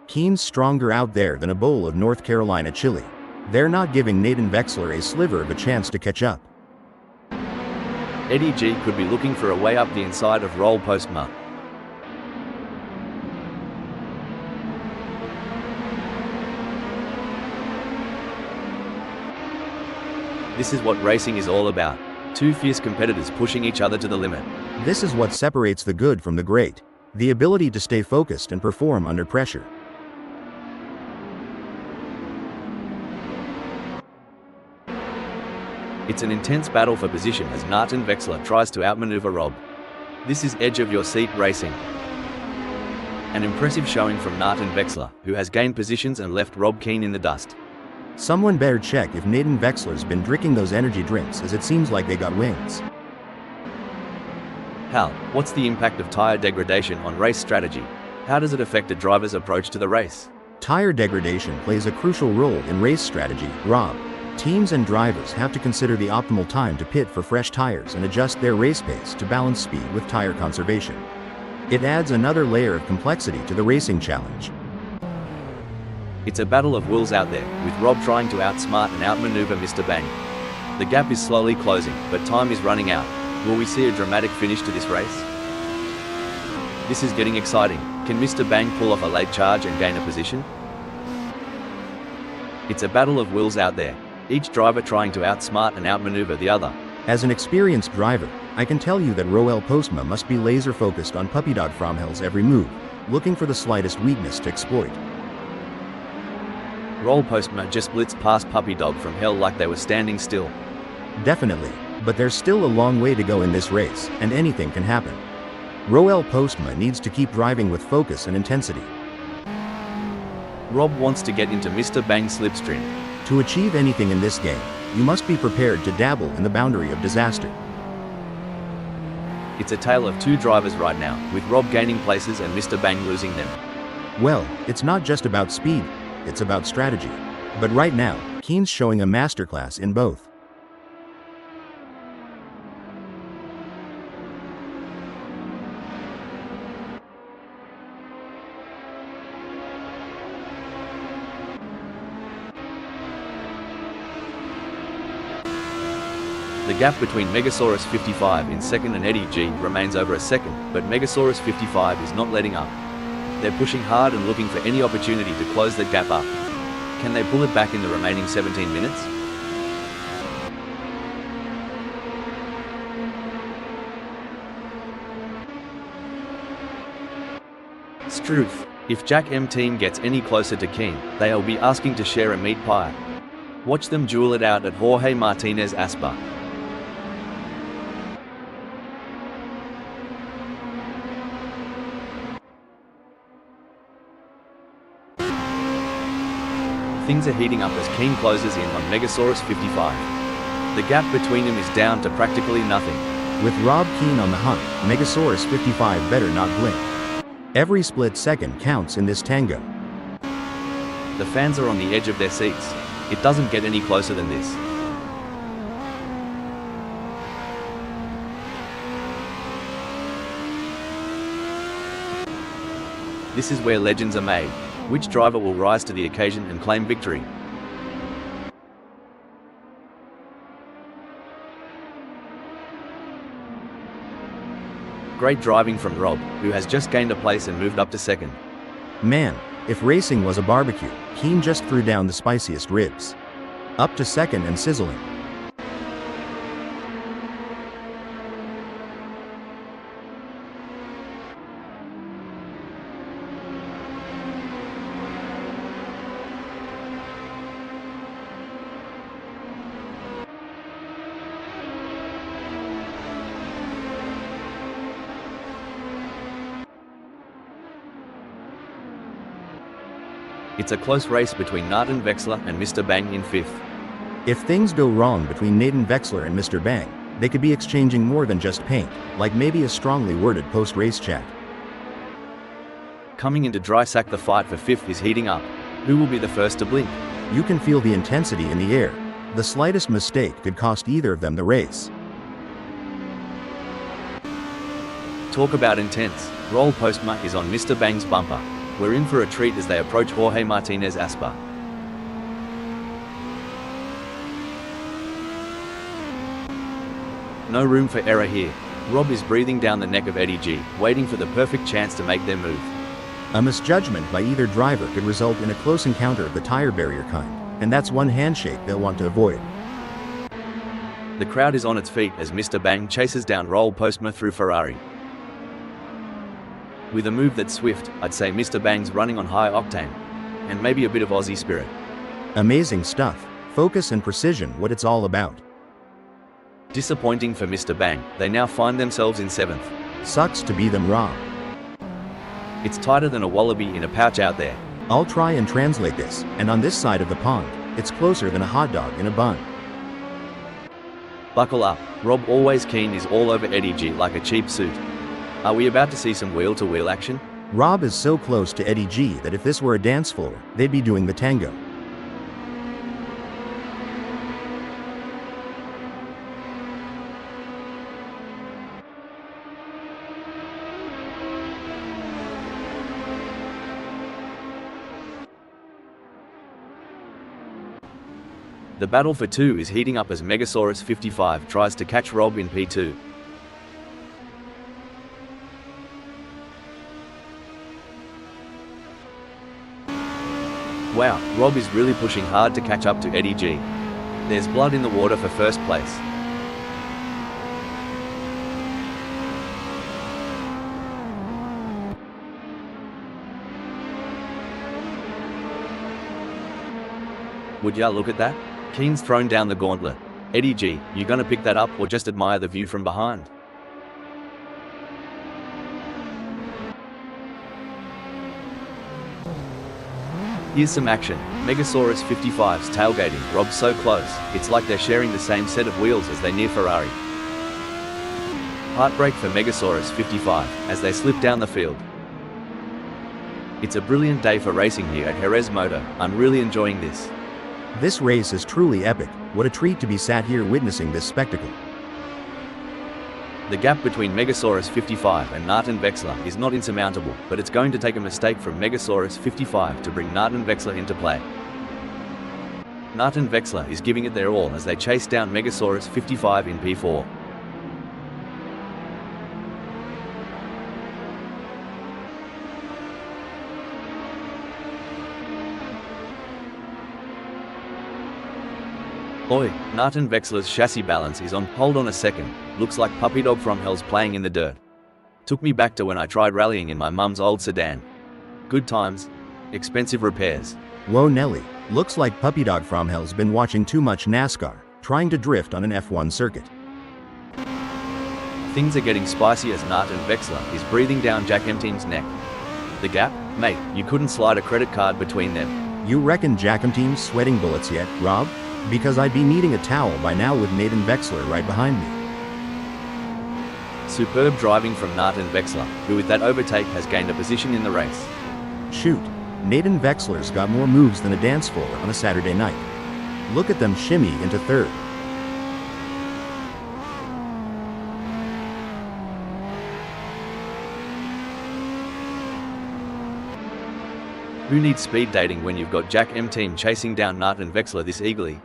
Keen's stronger out there than a bowl of North Carolina chili. They're not giving Nathan Vexler a sliver of a chance to catch up. Eddie G could be looking for a way up the inside of Roll Postma. This is what racing is all about. Two fierce competitors pushing each other to the limit. This is what separates the good from the great. The ability to stay focused and perform under pressure. It's an intense battle for position as Nart and Vexler tries to outmaneuver Rob. This is edge-of-your-seat racing. An impressive showing from Nart and Vexler, who has gained positions and left Rob Keen in the dust. Someone better check if Nathan Vexler's been drinking those energy drinks, as it seems like they got wings. Hal, what's the impact of tire degradation on race strategy? How does it affect a driver's approach to the race? Tire degradation plays a crucial role in race strategy, Rob. Teams and drivers have to consider the optimal time to pit for fresh tires and adjust their race pace to balance speed with tire conservation. It adds another layer of complexity to the racing challenge. It's a battle of wills out there, with Rob trying to outsmart and outmaneuver Mr. Bang. The gap is slowly closing, but time is running out. Will we see a dramatic finish to this race? This is getting exciting. Can Mr. Bang pull off a late charge and gain a position? It's a battle of wills out there, each driver trying to outsmart and outmaneuver the other. As an experienced driver, I can tell you that Roel Postma must be laser focused on Puppy Dog Fromhell's every move, looking for the slightest weakness to exploit. Roll Postma just blitzed past Puppy Dog from Hell like they were standing still. Definitely, but there's still a long way to go in this race, and anything can happen. Roel Postma needs to keep driving with focus and intensity. Rob wants to get into Mr. Bang's slipstream. To achieve anything in this game, you must be prepared to dabble in the boundary of disaster. It's a tale of two drivers right now, with Rob gaining places and Mr. Bang losing them. Well, it's not just about speed, it's about strategy. But right now, Keen's showing a masterclass in both. The gap between Megasaurus 55 in second and Eddie G remains over a second, but Megasaurus 55 is not letting up. They're pushing hard and looking for any opportunity to close that gap up. Can they pull it back in the remaining 17 minutes? Struth. If Jack M team gets any closer to Keen, they'll be asking to share a meat pie. Watch them duel it out at Jorge Martinez Aspa. Things are heating up as Keen closes in on Megasaurus 55. The gap between them is down to practically nothing. With Rob Keen on the hunt, Megasaurus 55 better not blink. Every split second counts in this tango. The fans are on the edge of their seats. It doesn't get any closer than this. This is where legends are made. Which driver will rise to the occasion and claim victory? Great driving from Rob, who has just gained a place and moved up to second. Man, if racing was a barbecue, Keen just threw down the spiciest ribs. Up to second and sizzling. It's a close race between Nathan Vexler and Mr. Bang in fifth. If things go wrong between Nathan Vexler and Mr. Bang, they could be exchanging more than just paint, like maybe a strongly worded post-race chat. Coming into dry sack, the fight for fifth is heating up. Who will be the first to blink? You can feel the intensity in the air. The slightest mistake could cost either of them the race. Talk about intense. Roll Postma is on Mr. Bang's bumper. We're in for a treat as they approach Jorge Martinez Aspa. No room for error here. Rob is breathing down the neck of Eddie G, waiting for the perfect chance to make their move. A misjudgment by either driver could result in a close encounter of the tire barrier kind, and that's one handshake they'll want to avoid. The crowd is on its feet as Mr. Bang chases down Roll Postma through Ferrari. With a move that's swift, I'd say Mr. Bang's running on high octane, and maybe a bit of Aussie spirit. Amazing stuff. Focus and precision, what it's all about. Disappointing for Mr. Bang, they now find themselves in seventh. Sucks to be them, Rob. It's tighter than a wallaby in a pouch out there. I'll try and translate this, and on this side of the pond, it's closer than a hot dog in a bun. Buckle up, Rob Always Keen is all over Eddie G like a cheap suit. Are we about to see some wheel-to-wheel action? Rob is so close to Eddie G that if this were a dance floor, they'd be doing the tango. The battle for two is heating up as Megasaurus 55 tries to catch Rob in P2. Wow, Rob is really pushing hard to catch up to Eddie G. There's blood in the water for first place. Would ya look at that? Keen's thrown down the gauntlet. Eddie G, you gonna pick that up or just admire the view from behind? Here's some action. Megasaurus 55's tailgating. Rob's so close, it's like they're sharing the same set of wheels as they near Ferrari. Heartbreak for Megasaurus 55 as they slip down the field. It's a brilliant day for racing here at Jerez Moto. I'm really enjoying this. This race is truly epic. What a treat to be sat here witnessing this spectacle. The gap between Megasaurus 55 and Nathan Vexler is not insurmountable, but it's going to take a mistake from Megasaurus 55 to bring Nathan Vexler into play. Nathan Vexler is giving it their all as they chase down Megasaurus 55 in P4. Oi, Martin Wexler's chassis balance is on. Hold on a second, looks like Puppy Dog from Hell's playing in the dirt. Took me back to when I tried rallying in my mum's old sedan. Good times, expensive repairs. Whoa Nelly, looks like Puppy Dog from Hell's been watching too much NASCAR, trying to drift on an F1 circuit. Things are getting spicy as Martin Wexler is breathing down Jack Team's neck. The gap? Mate, you couldn't slide a credit card between them. You reckon Jack Team's sweating bullets yet, Rob? Because I'd be needing a towel by now with Nathan Wexler right behind me. Superb driving from Martin Wexler, who with that overtake has gained a position in the race. Shoot, Nathan Wexler's got more moves than a dance floor on a Saturday night. Look at them shimmy into third. Who needs speed dating when you've got Jack Team chasing down Martin Wexler this eagerly?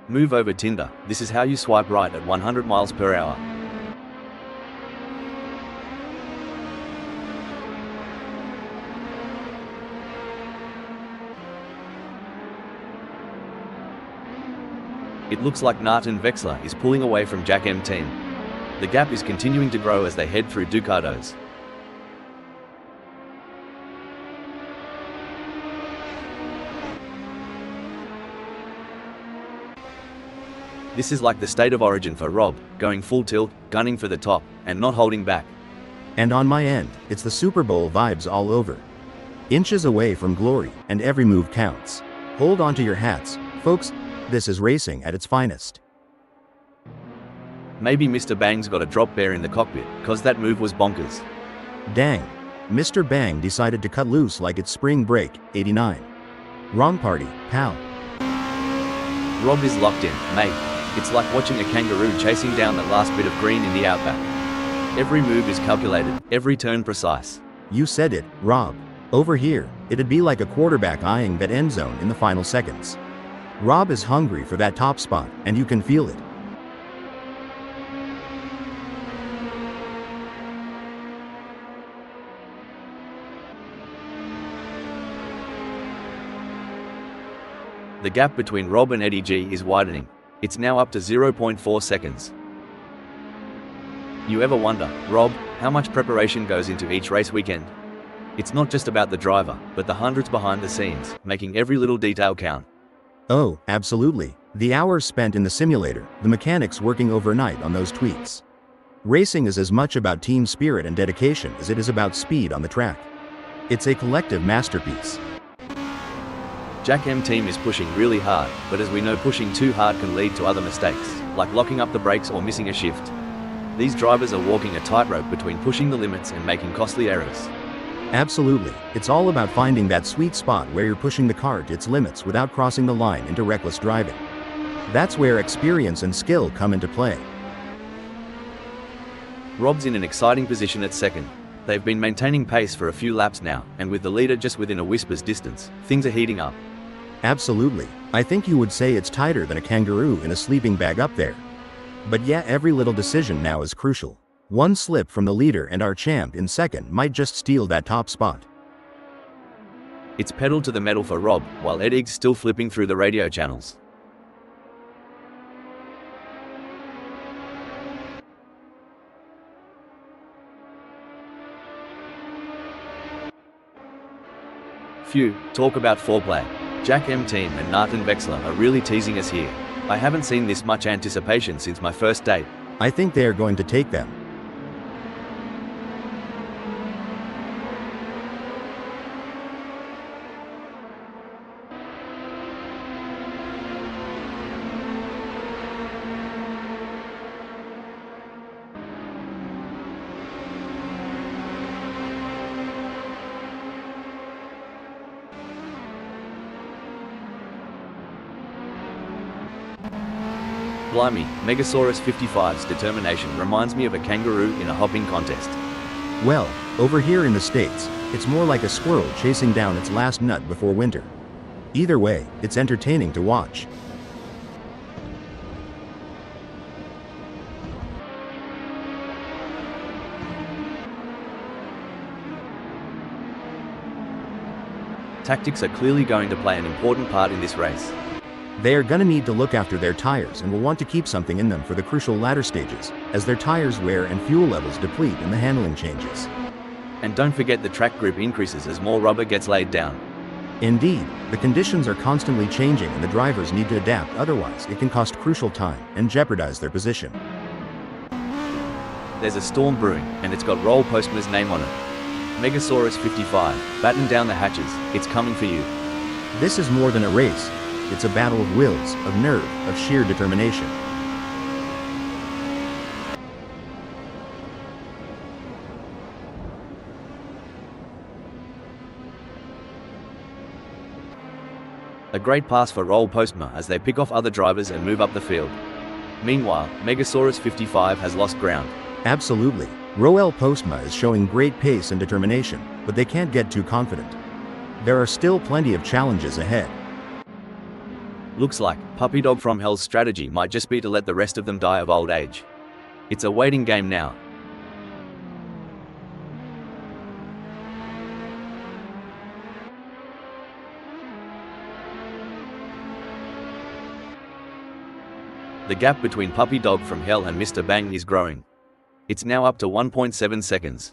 Move over Tinder, this is how you swipe right at 100 miles per hour. It looks like Martin Wexler is pulling away from Jack Team. The gap is continuing to grow as they head through Ducados. This is like the state of origin for Rob, going full tilt, gunning for the top, and not holding back. And on my end, it's the Super Bowl vibes all over. Inches away from glory, and every move counts. Hold on to your hats, folks, this is racing at its finest. Maybe Mr. Bang's got a drop bear in the cockpit, cause that move was bonkers. Dang, Mr. Bang decided to cut loose like it's spring break, 89. Wrong party, pal. Rob is locked in, mate. It's like watching a kangaroo chasing down the last bit of green in the outback. Every move is calculated, every turn precise. You said it, Rob. Over here, it'd be like a quarterback eyeing that end zone in the final seconds. Rob is hungry for that top spot, and you can feel it. The gap between Rob and Eddie G is widening. It's now up to 0.4 seconds. You ever wonder, Rob, how much preparation goes into each race weekend? It's not just about the driver, but the hundreds behind the scenes, making every little detail count. Oh, absolutely. The hours spent in the simulator, the mechanics working overnight on those tweaks. Racing is as much about team spirit and dedication as it is about speed on the track. It's a collective masterpiece. Jack Team is pushing really hard, but as we know, pushing too hard can lead to other mistakes, like locking up the brakes or missing a shift. These drivers are walking a tightrope between pushing the limits and making costly errors. Absolutely, it's all about finding that sweet spot where you're pushing the car to its limits without crossing the line into reckless driving. That's where experience and skill come into play. Rob's in an exciting position at second. They've been maintaining pace for a few laps now, and with the leader just within a whisper's distance, things are heating up. Absolutely, I think you would say it's tighter than a kangaroo in a sleeping bag up there. But yeah, every little decision now is crucial. One slip from the leader and our champ in second might just steal that top spot. It's pedal to the metal for Rob, while Eddie's still flipping through the radio channels. Phew, talk about foreplay. Jack Team and Martin Wexler are really teasing us here. I haven't seen this much anticipation since my first date. I think they are going to take them. Blimey, Megasaurus 55's determination reminds me of a kangaroo in a hopping contest. Well, over here in the States, it's more like a squirrel chasing down its last nut before winter. Either way, it's entertaining to watch. Tactics are clearly going to play an important part in this race. They are gonna need to look after their tires and will want to keep something in them for the crucial latter stages, as their tires wear and fuel levels deplete and the handling changes. And don't forget the track grip increases as more rubber gets laid down. Indeed, the conditions are constantly changing and the drivers need to adapt, otherwise it can cost crucial time and jeopardize their position. There's a storm brewing, and it's got Roll Postma's name on it. Megasaurus 55, batten down the hatches, it's coming for you. This is more than a race. It's a battle of wills, of nerve, of sheer determination. A great pass for Roll Postma as they pick off other drivers and move up the field. Meanwhile, Megasaurus 55 has lost ground. Absolutely. Roel Postma is showing great pace and determination, but they can't get too confident. There are still plenty of challenges ahead. Looks like Puppy Dog from Hell's strategy might just be to let the rest of them die of old age. It's a waiting game now. The gap between Puppy Dog from Hell and Mr. Bang is growing. It's now up to 1.7 seconds.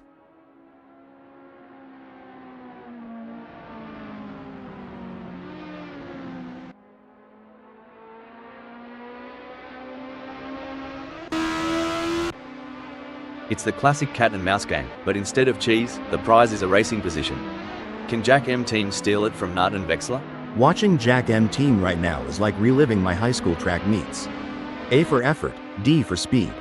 It's the classic cat and mouse game, but instead of cheese, the prize is a racing position. Can Jack M team steal it from Nart and Vexler? Watching Jack M team right now is like reliving my high school track meets. A for effort, D for speed.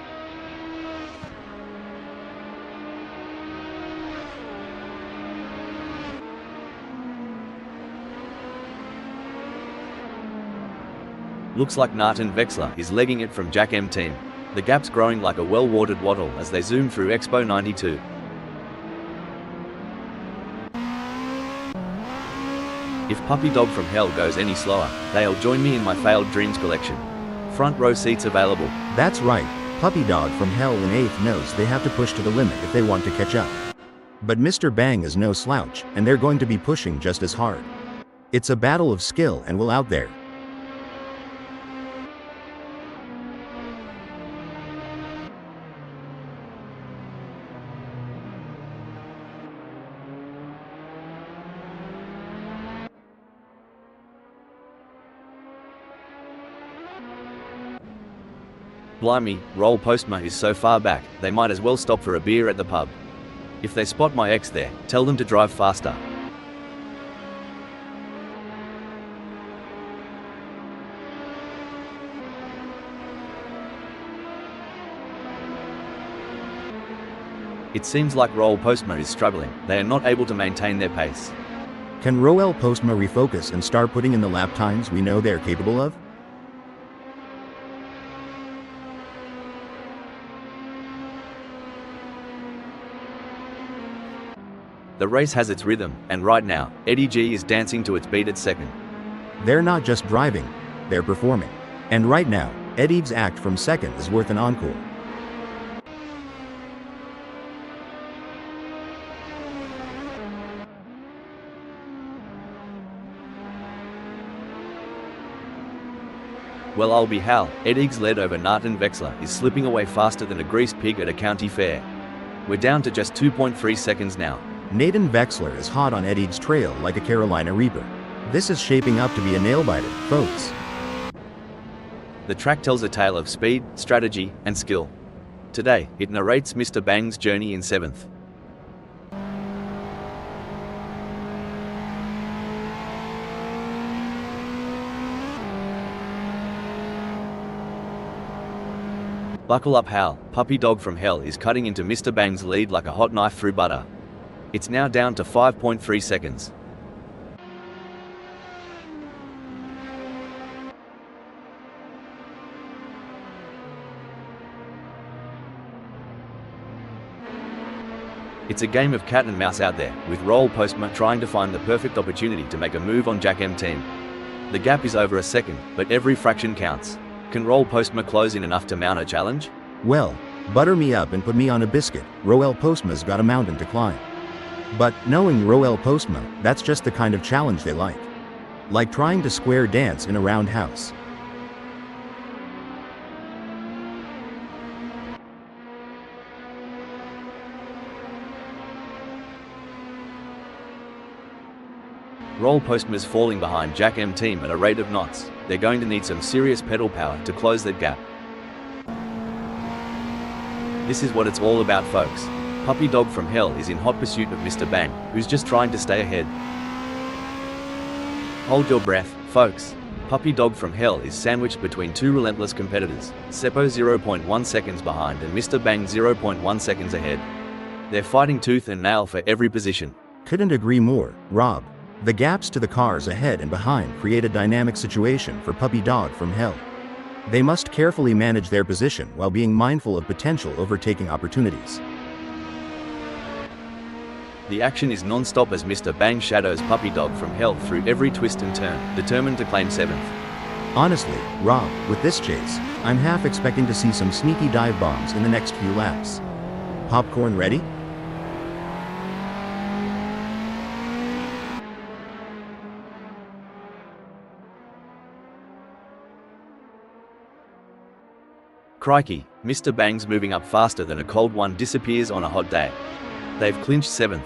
Looks like Nart and Vexler is legging it from Jack M team. The gap's growing like a well-watered wattle as they zoom through Expo 92. If Puppy Dog from Hell goes any slower, they'll join me in my failed dreams collection. Front row seats available. That's right, Puppy Dog from Hell in 8th knows they have to push to the limit if they want to catch up. But Mr. Bang is no slouch, and they're going to be pushing just as hard. It's a battle of skill and will out there. Blimey, Roll Postma is so far back, they might as well stop for a beer at the pub. If they spot my ex there, tell them to drive faster. It seems like Roll Postma is struggling, they are not able to maintain their pace. Can Roel Postma refocus and start putting in the lap times we know they're capable of? The race has its rhythm, and right now, Eddie G is dancing to its beat at second. They're not just driving, they're performing. And right now, Eddie's act from second is worth an encore. Well, I'll be Hal. Eddie's lead over Nart and Vexler is slipping away faster than a greased pig at a county fair. We're down to just 2.3 seconds now. Nathan Vexler is hot on Eddie's trail like a Carolina Reaper. This is shaping up to be a nail-biter, folks. The track tells a tale of speed, strategy, and skill. Today, it narrates Mr. Bang's journey in 7th. Buckle up, Hal. Puppy Dog from Hell is cutting into Mr. Bang's lead like a hot knife through butter. It's now down to 5.3 seconds. It's a game of cat and mouse out there, with Roll Postma trying to find the perfect opportunity to make a move on Jack M team. The gap is over a second, but every fraction counts. Can Roll Postma close in enough to mount a challenge? Well, butter me up and put me on a biscuit. Roel Postma's got a mountain to climb. But knowing Roel Postma, that's just the kind of challenge they like. Like trying to square dance in a round house. Roll Postma's falling behind Jack M team at a rate of knots. They're going to need some serious pedal power to close that gap. This is what it's all about, folks. Puppy Dog from Hell is in hot pursuit of Mr. Bang, who's just trying to stay ahead. Hold your breath, folks. Puppy Dog from Hell is sandwiched between two relentless competitors, Seppo 0.1 seconds behind and Mr. Bang 0.1 seconds ahead. They're fighting tooth and nail for every position. Couldn't agree more, Rob. The gaps to the cars ahead and behind create a dynamic situation for Puppy Dog from Hell. They must carefully manage their position while being mindful of potential overtaking opportunities. The action is non-stop as Mr. Bang shadows Puppy Dog from Hell through every twist and turn, determined to claim 7th. Honestly, Rob, with this chase, I'm half expecting to see some sneaky dive bombs in the next few laps. Popcorn ready? Crikey, Mr. Bang's moving up faster than a cold one disappears on a hot day. They've clinched 7th.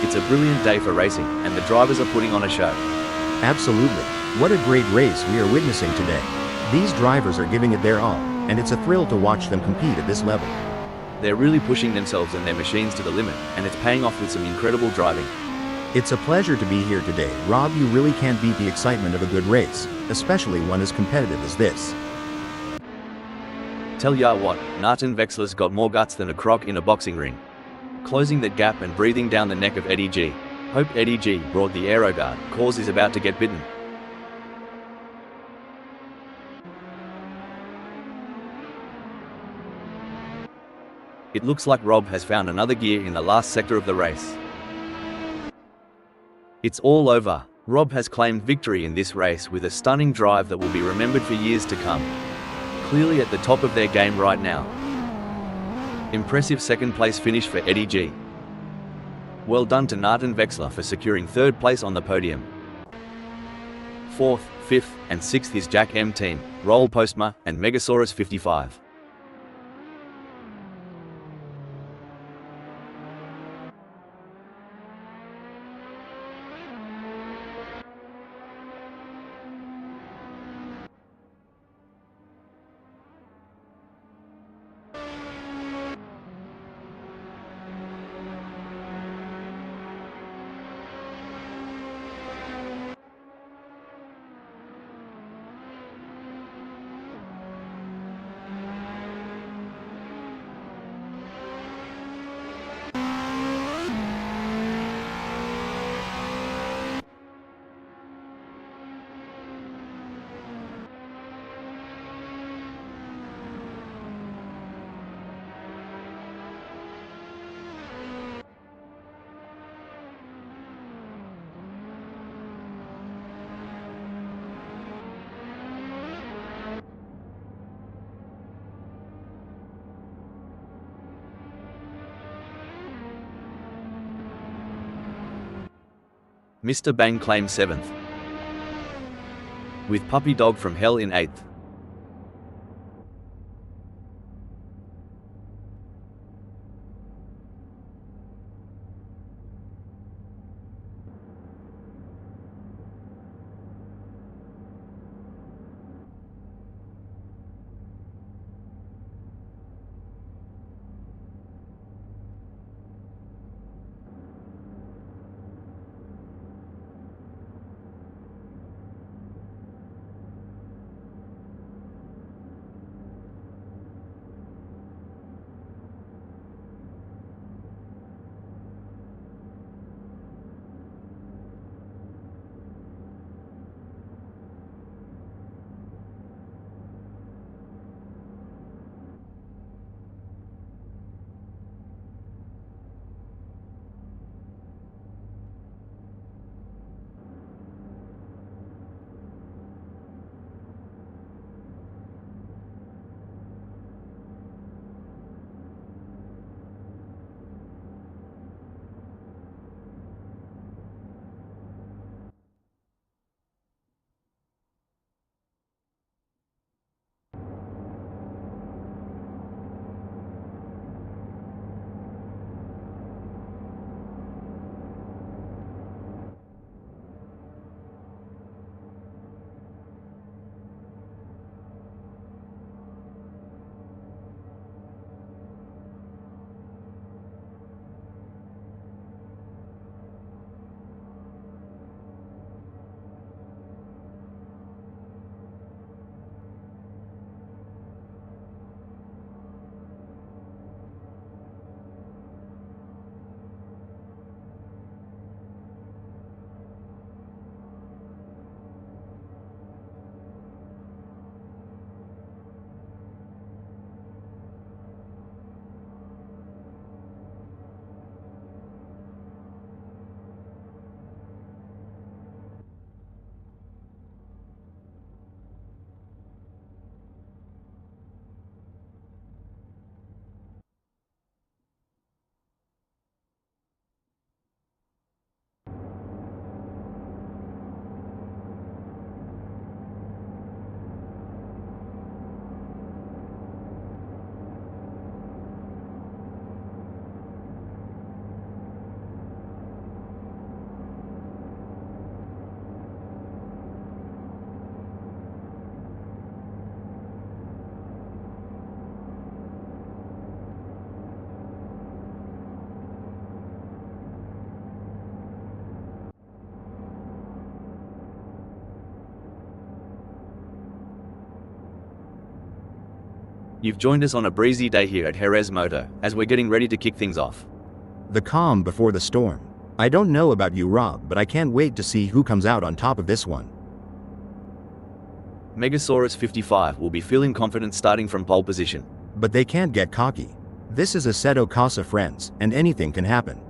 It's a brilliant day for racing, and the drivers are putting on a show. Absolutely. What a great race we are witnessing today. These drivers are giving it their all, and it's a thrill to watch them compete at this level. They're really pushing themselves and their machines to the limit, and it's paying off with some incredible driving. It's a pleasure to be here today, Rob. You really can't beat the excitement of a good race, especially one as competitive as this. Tell ya what, Nathan Vexler's got more guts than a croc in a boxing ring. Closing that gap and breathing down the neck of Eddie G. Hope Eddie G brought the aero guard, cause is about to get bitten. It looks like Rob has found another gear in the last sector of the race. It's all over. Rob has claimed victory in this race with a stunning drive that will be remembered for years to come. Clearly at the top of their game right now. Impressive second place finish for Eddie G. Well done to Nathan Vexler for securing 3rd place on the podium. 4th, 5th, and 6th is Jack M team, Roll Postma, and Megasaurus 55. Mr. Bang claims 7th. With Puppy Dog from Hell in 8th. You've joined us on a breezy day here at Jerez Moto, as we're getting ready to kick things off. The calm before the storm. I don't know about you, Rob, but I can't wait to see who comes out on top of this one. Megasaurus 55 will be feeling confident starting from pole position. But they can't get cocky. This is Assetto Corsa, friends, and anything can happen.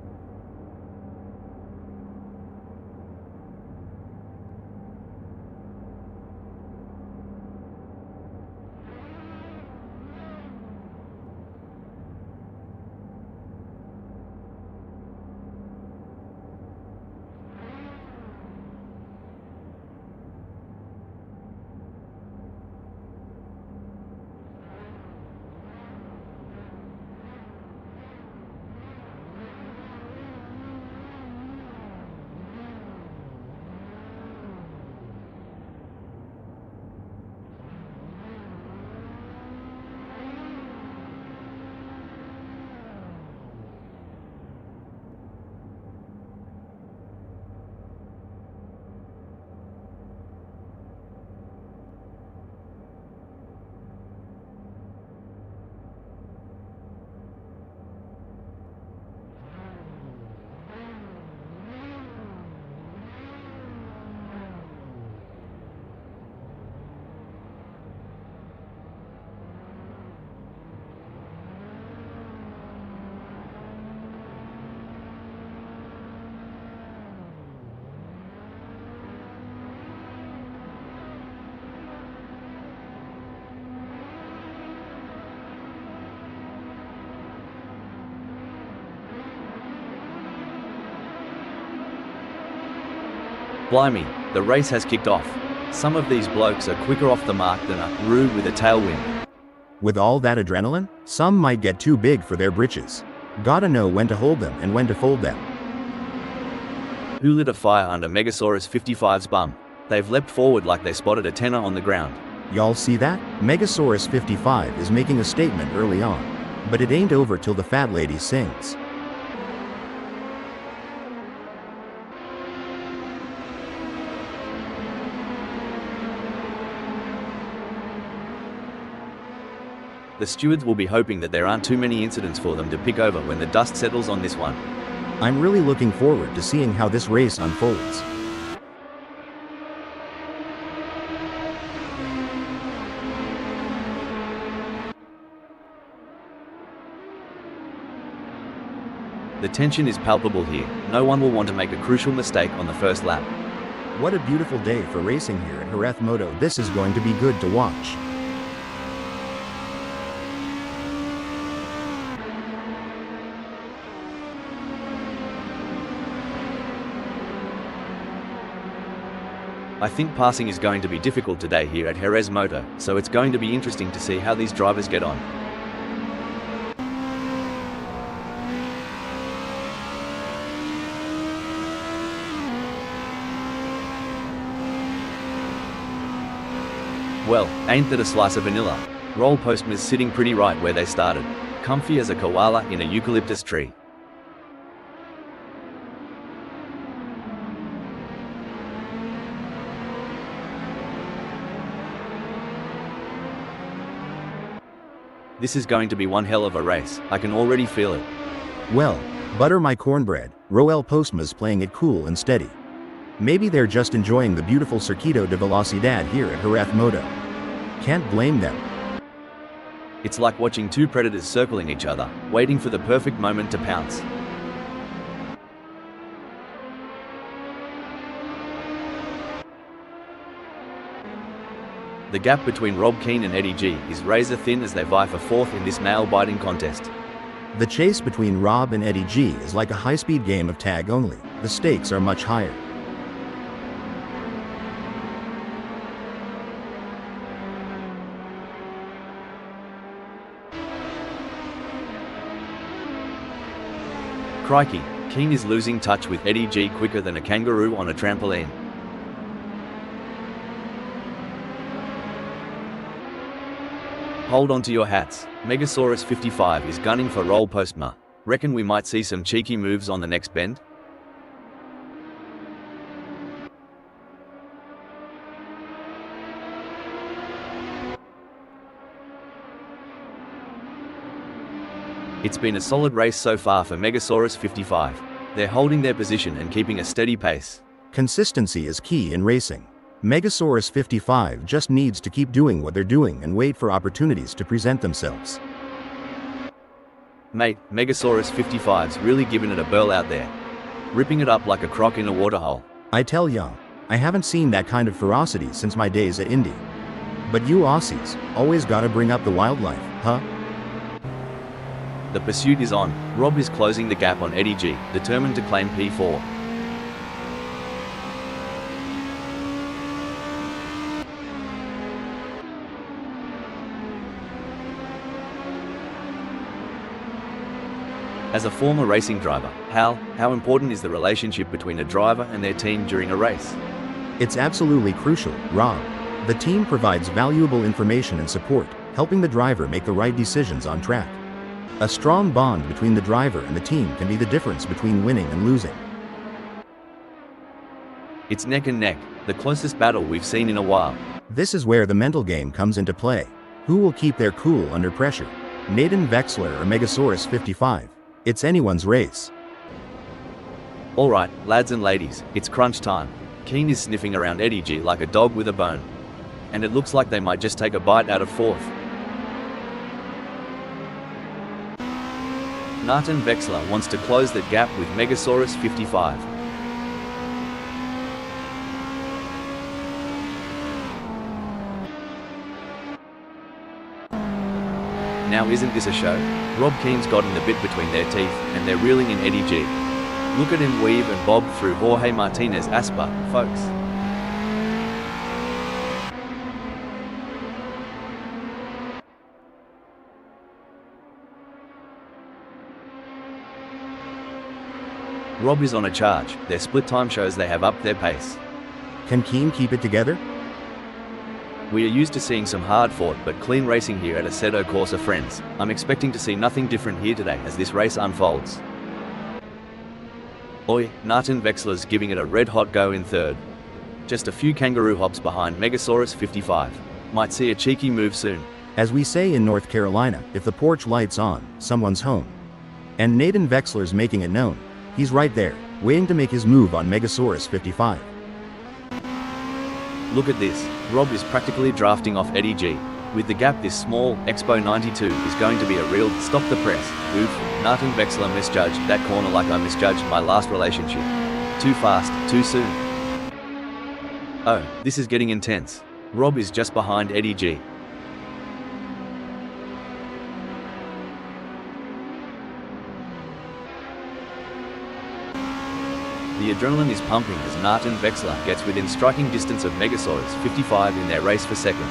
Blimey, the race has kicked off. Some of these blokes are quicker off the mark than a Roo with a tailwind. With all that adrenaline, some might get too big for their britches. Gotta know when to hold them and when to fold them. Who lit a fire under Megasaurus 55's bum? They've leapt forward like they spotted a tenor on the ground. Y'all see that? Megasaurus 55 is making a statement early on. But it ain't over till the fat lady sings. The stewards will be hoping that there aren't too many incidents for them to pick over when the dust settles on this one. I'm really looking forward to seeing how this race unfolds. The tension is palpable here. No one will want to make a crucial mistake on the first lap. What a beautiful day for racing here at Jerez Moto. This is going to be good to watch. I think passing is going to be difficult today here at Jerez Moto, so it's going to be interesting to see how these drivers get on. Well, ain't that a slice of vanilla? Roll postman's sitting pretty right where they started, comfy as a koala in a eucalyptus tree. This is going to be one hell of a race. I can already feel it. Well, butter my cornbread. Roel Postma's playing it cool and steady. Maybe they're just enjoying the beautiful Circuito de Velocidad here at Jerez Moto. Can't blame them. It's like watching two predators circling each other, waiting for the perfect moment to pounce. The gap between Rob Keane and Eddie G is razor thin as they vie for fourth in this nail-biting contest. The chase between Rob and Eddie G is like a high-speed game of tag only. The stakes are much higher. Crikey, Keane is losing touch with Eddie G quicker than a kangaroo on a trampoline. Hold on to your hats. Megasaurus 55 is gunning for Roll Postma. Reckon we might see some cheeky moves on the next bend? It's been a solid race so far for Megasaurus 55. They're holding their position and keeping a steady pace. Consistency is key in racing. Megasaurus 55 just needs to keep doing what they're doing and wait for opportunities to present themselves. Mate, Megasaurus 55's really giving it a burl out there. Ripping it up like a croc in a waterhole. I tell ya, I haven't seen that kind of ferocity since my days at Indy. But you Aussies, always gotta bring up the wildlife, huh? The pursuit is on. Rob is closing the gap on Eddie G, determined to claim P4. As a former racing driver, how important is the relationship between a driver and their team during a race? It's absolutely crucial, Rob. The team provides valuable information and support, helping the driver make the right decisions on track. A strong bond between the driver and the team can be the difference between winning and losing. It's neck and neck, the closest battle we've seen in a while. This is where the mental game comes into play. Who will keep their cool under pressure? Nathan Vexler or Megasaurus 55? It's anyone's race. Alright, lads and ladies, it's crunch time. Keen is sniffing around Eddie G like a dog with a bone. And it looks like they might just take a bite out of fourth. Nathan Vexler wants to close the gap with Megasaurus 55. Now isn't this a show? Rob Keen's gotten the bit between their teeth, and they're reeling in Eddie G. Look at him weave and bob through Jorge Martinez Aspa, folks. Rob is on a charge. Their split time shows they have upped their pace. Can Keen keep it together? We are used to seeing some hard-fought but clean racing here at Assetto Corsa, friends. I'm expecting to see nothing different here today as this race unfolds. Oi, Nathan Vexler's giving it a red-hot go in third. Just a few kangaroo hops behind Megasaurus 55. Might see a cheeky move soon. As we say in North Carolina, if the porch light's on, someone's home. And Nathan Vexler's making it known. He's right there, waiting to make his move on Megasaurus 55. Look at this. Rob is practically drafting off Eddie G. With the gap this small, Expo 92 is going to be a real stop the press. Oof, Nathan Vexler misjudged that corner like I misjudged my last relationship. Too fast, too soon. Oh, this is getting intense. Rob is just behind Eddie G. The adrenaline is pumping as Nathan Vexler gets within striking distance of Megasaurus 55 in their race for second.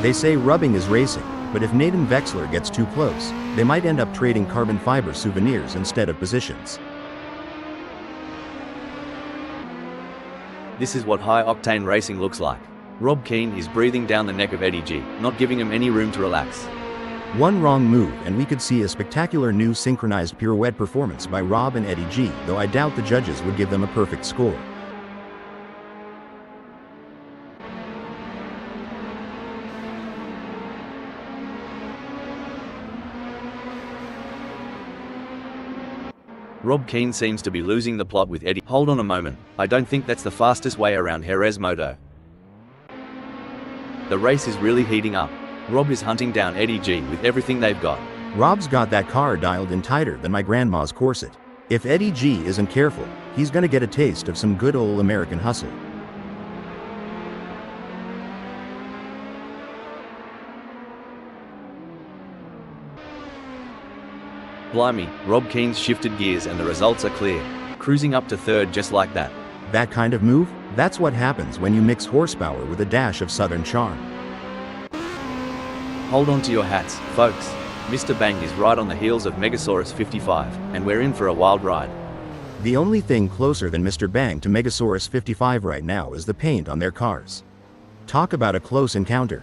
They say rubbing is racing, but if Nathan Vexler gets too close, they might end up trading carbon fiber souvenirs instead of positions. This is what high-octane racing looks like. Rob Keen is breathing down the neck of Eddie G, not giving him any room to relax. One wrong move and we could see a spectacular new synchronized pirouette performance by Rob and Eddie G, though I doubt the judges would give them a perfect score. Rob Keen seems to be losing the plot with Eddie. Hold on a moment, I don't think that's the fastest way around Jerez Moto. The race is really heating up. Rob is hunting down Eddie G with everything they've got. Rob's got that car dialed in tighter than my grandma's corset. If Eddie G isn't careful, he's gonna get a taste of some good old American hustle. Blimey, Rob Keen's shifted gears and the results are clear. Cruising up to third just like that. That kind of move? That's what happens when you mix horsepower with a dash of southern charm. Hold on to your hats, folks. Mr. Bang is right on the heels of Megasaurus 55, and we're in for a wild ride. The only thing closer than Mr. Bang to Megasaurus 55 right now is the paint on their cars. Talk about a close encounter.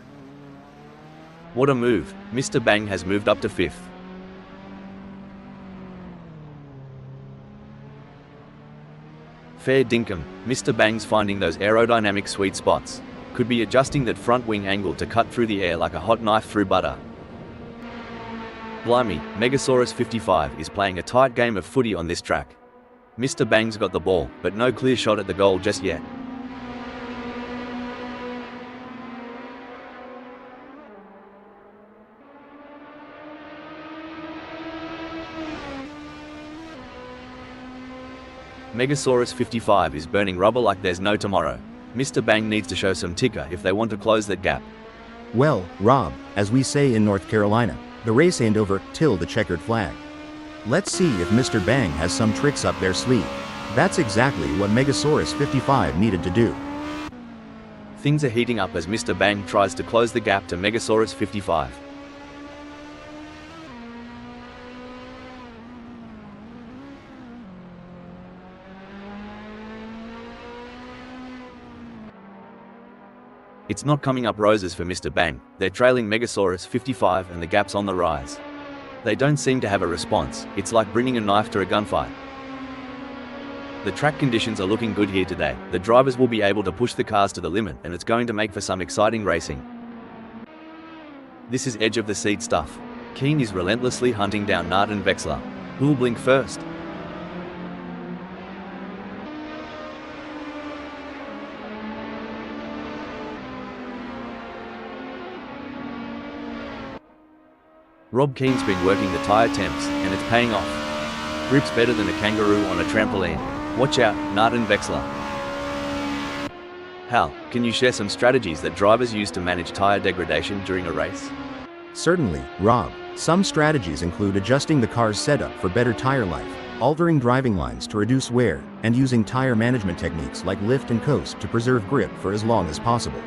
What a move. Mr. Bang has moved up to fifth. Fair dinkum, Mr. Bang's finding those aerodynamic sweet spots. Could be adjusting that front wing angle to cut through the air like a hot knife through butter. Blimey, Megasaurus 55 is playing a tight game of footy on this track. Mr. Bang's got the ball, but no clear shot at the goal just yet. Megasaurus 55 is burning rubber like there's no tomorrow. Mr. Bang needs to show some ticker if they want to close that gap. Well, Rob, as we say in North Carolina, the race ain't over till the checkered flag. Let's see if Mr. Bang has some tricks up their sleeve. That's exactly what Megasaurus 55 needed to do. Things are heating up as Mr. Bang tries to close the gap to Megasaurus 55. It's not coming up roses for Mr. Bang. They're trailing Megasaurus 55 and the gap's on the rise. They don't seem to have a response. It's like bringing a knife to a gunfight. The track conditions are looking good here today. The drivers will be able to push the cars to the limit and it's going to make for some exciting racing. This is edge of the seat stuff. Keen is relentlessly hunting down Nart and Vexler. Who'll blink first? Rob Keen's been working the tyre temps, and it's paying off. Grip's better than a kangaroo on a trampoline. Watch out, Nart and Vexler. Hal, can you share some strategies that drivers use to manage tyre degradation during a race? Certainly, Rob. Some strategies include adjusting the car's setup for better tire life, altering driving lines to reduce wear, and using tire management techniques like lift and coast to preserve grip for as long as possible.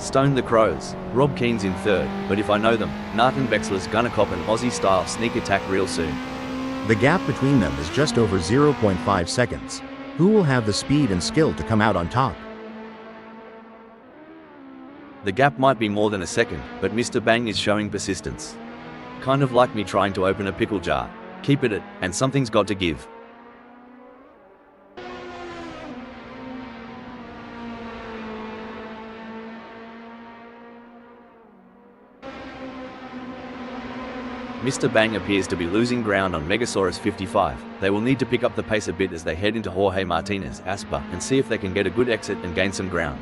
Stone the Crows. Rob Keen's in third, but if I know them, Nart and Vexler's gonna cop an Aussie-style sneak attack real soon. The gap between them is just over 0.5 seconds. Who will have the speed and skill to come out on top? The gap might be more than a second, but Mr. Bang is showing persistence. Kind of like me trying to open a pickle jar. Keep at it, and something's got to give. Mr. Bang appears to be losing ground on Megasaurus 55. They will need to pick up the pace a bit as they head into Jorge Martinez Aspa and see if they can get a good exit and gain some ground.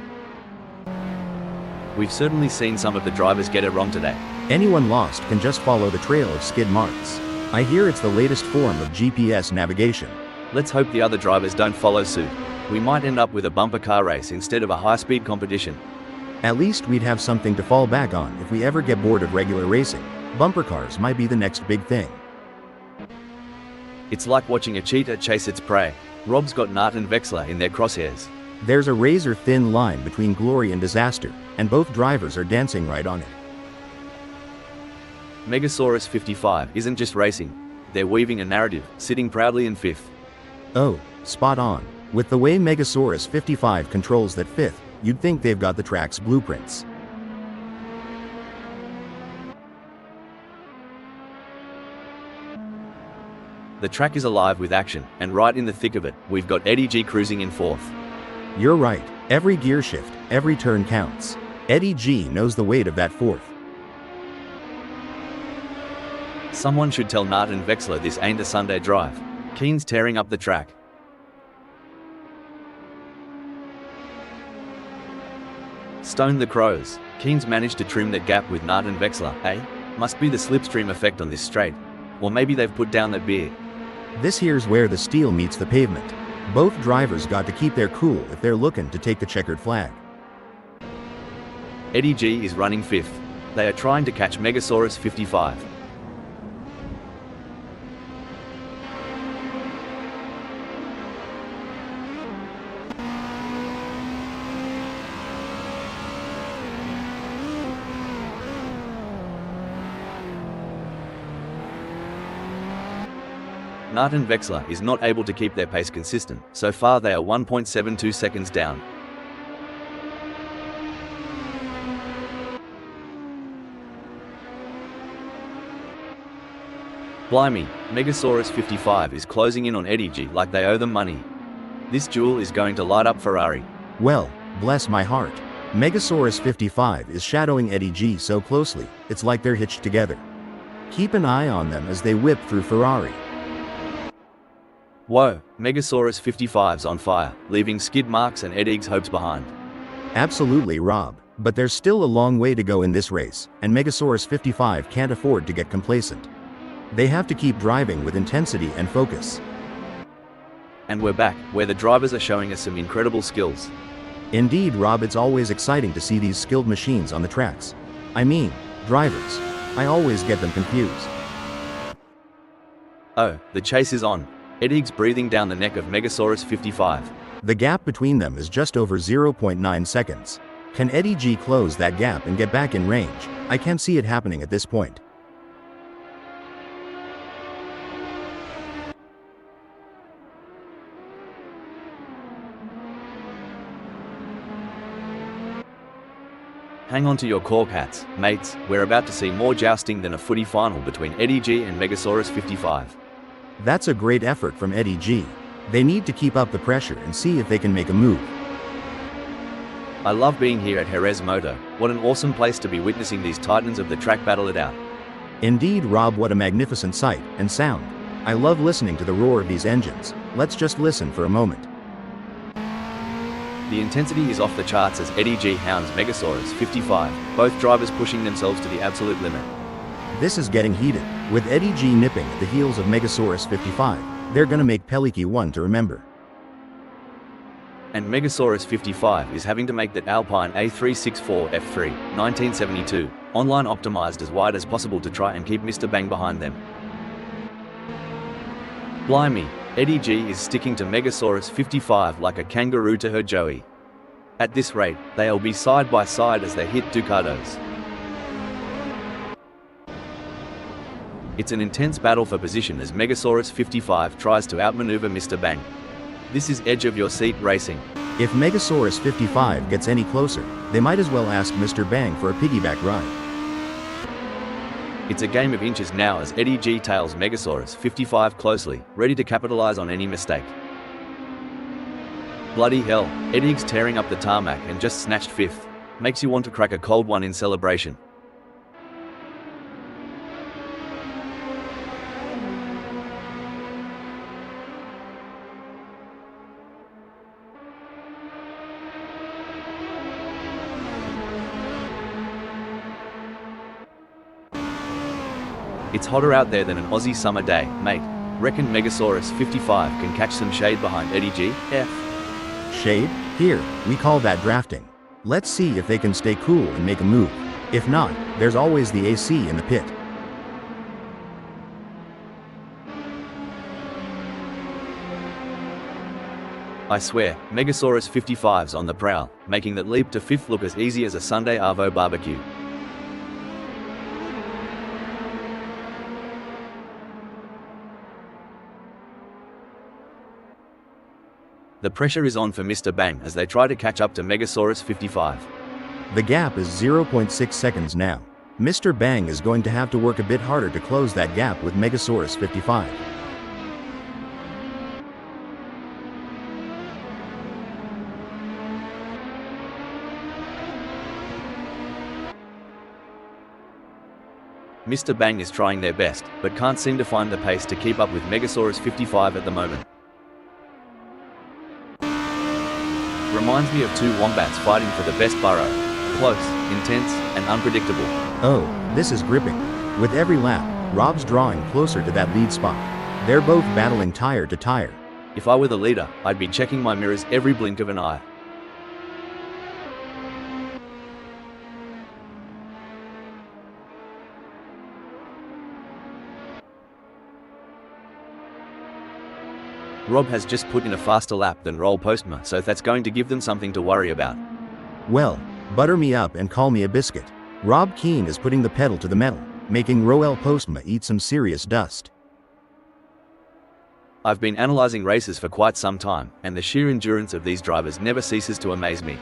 We've certainly seen some of the drivers get it wrong today. Anyone lost can just follow the trail of skid marks. I hear it's the latest form of GPS navigation. Let's hope the other drivers don't follow suit. We might end up with a bumper car race instead of a high-speed competition. At least we'd have something to fall back on if we ever get bored of regular racing. Bumper cars might be the next big thing. It's like watching a cheetah chase its prey. Rob's got Nart and Vexler in their crosshairs. There's a razor-thin line between glory and disaster, and both drivers are dancing right on it. Megasaurus 55 isn't just racing. They're weaving a narrative, sitting proudly in fifth. Oh, spot on. With the way Megasaurus 55 controls that fifth, you'd think they've got the track's blueprints. The track is alive with action, and right in the thick of it, we've got Eddie G cruising in fourth. You're right. Every gear shift, every turn counts. Eddie G knows the weight of that fourth. Someone should tell Nart and Vexler this ain't a Sunday drive. Keen's tearing up the track. Stone the Crows. Keen's managed to trim that gap with Nart and Vexler, eh? Must be the slipstream effect on this straight. Or maybe they've put down that beer. This here's where the steel meets the pavement. Both drivers got to keep their cool if they're looking to take the checkered flag. Eddie G is running fifth. They are trying to catch Megasaurus 55. Nart and Vexler is not able to keep their pace consistent. So far they are 1.72 seconds down. Blimey, Megasaurus 55 is closing in on Eddie G like they owe them money. This duel is going to light up Ferrari. Well, bless my heart. Megasaurus 55 is shadowing Eddie G so closely, it's like they're hitched together. Keep an eye on them as they whip through Ferrari. Whoa, Megasaurus 55's on fire, leaving skid marks and Eddie's hopes behind. Absolutely, Rob, but there's still a long way to go in this race, and Megasaurus 55 can't afford to get complacent. They have to keep driving with intensity and focus. And we're back, where the drivers are showing us some incredible skills. Indeed, Rob, it's always exciting to see these skilled machines on the tracks. I mean, drivers. I always get them confused. Oh, the chase is on. Eddie's breathing down the neck of Megasaurus 55. The gap between them is just over 0.9 seconds. Can Eddie G close that gap and get back in range? I can't see it happening at this point. Hang on to your cork hats, mates, we're about to see more jousting than a footy final between Eddie G and Megasaurus 55. That's a great effort from Eddie G. They need to keep up the pressure and see if they can make a move. I love being here at Jerez Moto. What an awesome place to be witnessing these titans of the track battle it out. Indeed, Rob, what a magnificent sight and sound. I love listening to the roar of these engines. Let's just listen for a moment. The intensity is off the charts as Eddie G hounds Megasaurus 55, both drivers pushing themselves to the absolute limit. This is getting heated. With Eddie G nipping at the heels of Megasaurus 55, they're gonna make Peliki one to remember. And Megasaurus 55 is having to make that Alpine A364 F3 1972 online optimized as wide as possible to try and keep Mr. Bang behind them. Blimey, Eddie G is sticking to Megasaurus 55 like a kangaroo to her Joey. At this rate, they'll be side by side as they hit Ducatos. It's an intense battle for position as Megasaurus 55 tries to outmaneuver Mr. Bang. This is edge of your seat racing. If Megasaurus 55 gets any closer, they might as well ask Mr. Bang for a piggyback ride. It's a game of inches now as Eddie G tails Megasaurus 55 closely, ready to capitalize on any mistake. Bloody hell, Eddie's tearing up the tarmac and just snatched fifth. Makes you want to crack a cold one in celebration. It's hotter out there than an Aussie summer day, mate. Reckon Megasaurus 55 can catch some shade behind Eddie G? Shade? Here, we call that drafting. Let's see if they can stay cool and make a move. If not, there's always the AC in the pit. I swear, Megasaurus 55's on the prowl, making that leap to fifth look as easy as a Sunday Arvo barbecue. The pressure is on for Mr. Bang as they try to catch up to Megasaurus 55. The gap is 0.6 seconds now. Mr. Bang is going to have to work a bit harder to close that gap with Megasaurus 55. Mr. Bang is trying their best, but can't seem to find the pace to keep up with Megasaurus 55 at the moment. Reminds me of two wombats fighting for the best burrow. Close, intense, and unpredictable. Oh, this is gripping. With every lap, Rob's drawing closer to that lead spot. They're both battling tire to tire. If I were the leader, I'd be checking my mirrors every blink of an eye. Rob has just put in a faster lap than Roll Postma, so that's going to give them something to worry about. Well, butter me up and call me a biscuit. Rob Keane is putting the pedal to the metal, making Roel Postma eat some serious dust. I've been analyzing races for quite some time, and the sheer endurance of these drivers never ceases to amaze me.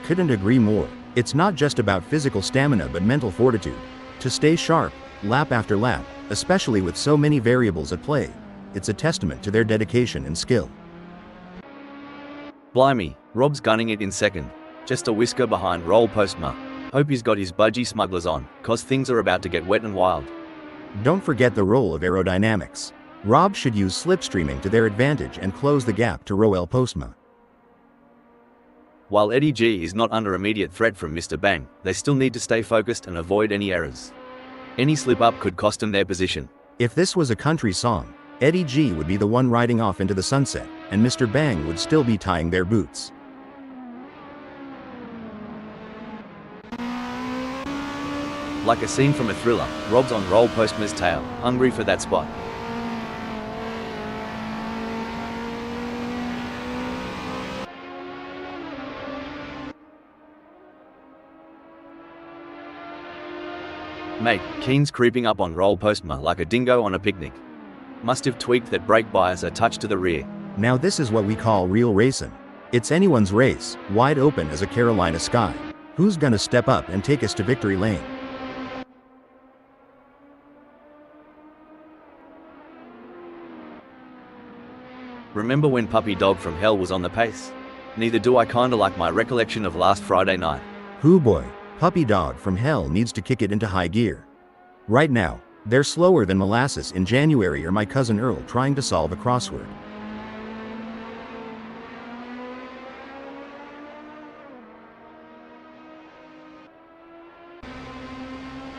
Couldn't agree more. It's not just about physical stamina but mental fortitude. To stay sharp, lap after lap, especially with so many variables at play. It's a testament to their dedication and skill. Blimey, Rob's gunning it in second. Just a whisker behind Roll Postma. Hope he's got his budgie smugglers on, cause things are about to get wet and wild. Don't forget the role of aerodynamics. Rob should use slipstreaming to their advantage and close the gap to Roel Postma. While Eddie G is not under immediate threat from Mr. Bang, they still need to stay focused and avoid any errors. Any slip-up could cost them their position. If this was a country song, Eddie G would be the one riding off into the sunset, and Mr. Bang would still be tying their boots. Like a scene from a thriller, Rob's on Roel Postma's tail, hungry for that spot. Mate, Keen's creeping up on Roel Postma like a dingo on a picnic. Must have tweaked that brake bias a touch to the rear. Now this is what we call real racing. It's anyone's race, wide open as a Carolina sky. Who's gonna step up and take us to victory lane? Remember when Puppy Dog from Hell was on the pace? Neither do I kinda like my recollection of last Friday night. Hoo boy, Puppy Dog from Hell needs to kick it into high gear. Right now, they're slower than molasses in January or my cousin Earl trying to solve a crossword.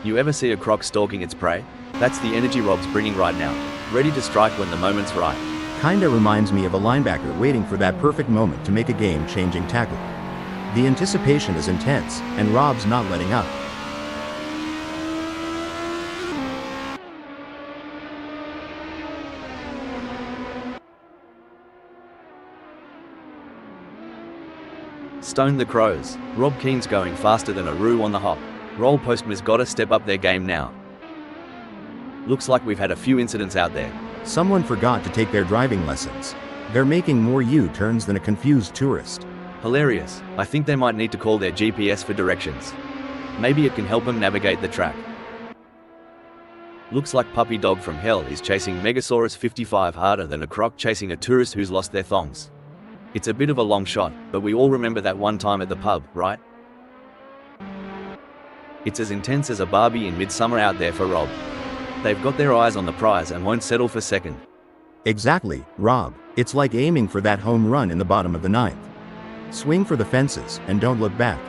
You ever see a croc stalking its prey? That's the energy Rob's bringing right now, ready to strike when the moment's right. Kinda reminds me of a linebacker waiting for that perfect moment to make a game-changing tackle. The anticipation is intense, and Rob's not letting up. Stone the Crows. Rob Keen's going faster than a roo on the hop. Roel Postma's gotta step up their game now. Looks like we've had a few incidents out there. Someone forgot to take their driving lessons. They're making more U-turns than a confused tourist. Hilarious. I think they might need to call their GPS for directions. Maybe it can help them navigate the track. Looks like Puppy Dog from Hell is chasing Megasaurus 55 harder than a croc chasing a tourist who's lost their thongs. It's a bit of a long shot, but we all remember that one time at the pub, right? It's as intense as a Barbie in Midsummer out there for Rob. They've got their eyes on the prize and won't settle for second. Exactly, Rob. It's like aiming for that home run in the bottom of the ninth. Swing for the fences and don't look back.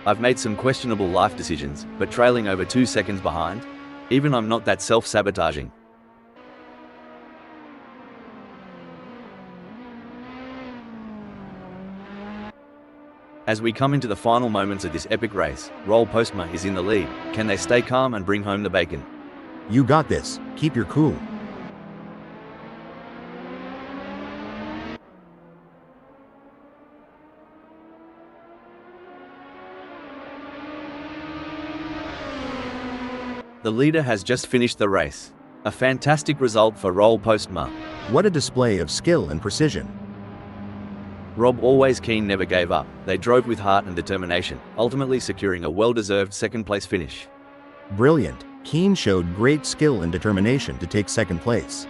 I've made some questionable life decisions, but trailing over 2 seconds behind? Even I'm not that self-sabotaging. As we come into the final moments of this epic race, Roel Postma is in the lead. Can they stay calm and bring home the bacon? You got this. Keep your cool. The leader has just finished the race. A fantastic result for Roel Postma. What a display of skill and precision. Rob always keen never gave up. They drove with heart and determination, ultimately securing a well-deserved second-place finish. Brilliant. Keen showed great skill and determination to take second place.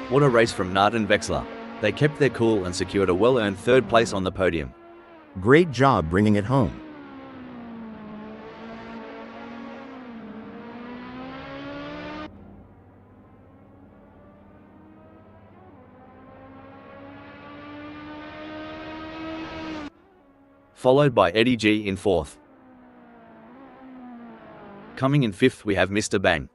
What a race from Nart and Vexler. They kept their cool and secured a well-earned third place on the podium. Great job bringing it home. Followed by Eddie G in fourth. Coming in fifth we have Mr. Bang.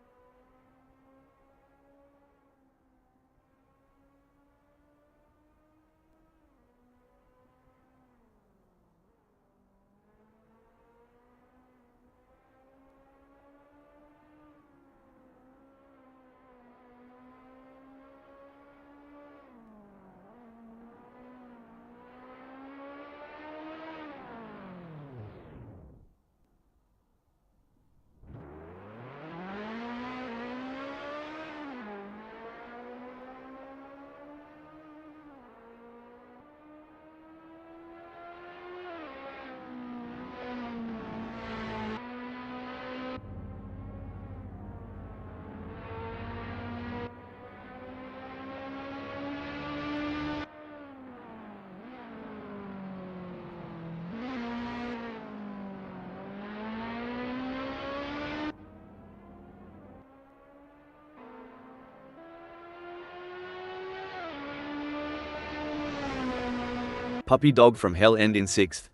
Puppy Dog from Hell end in 6th.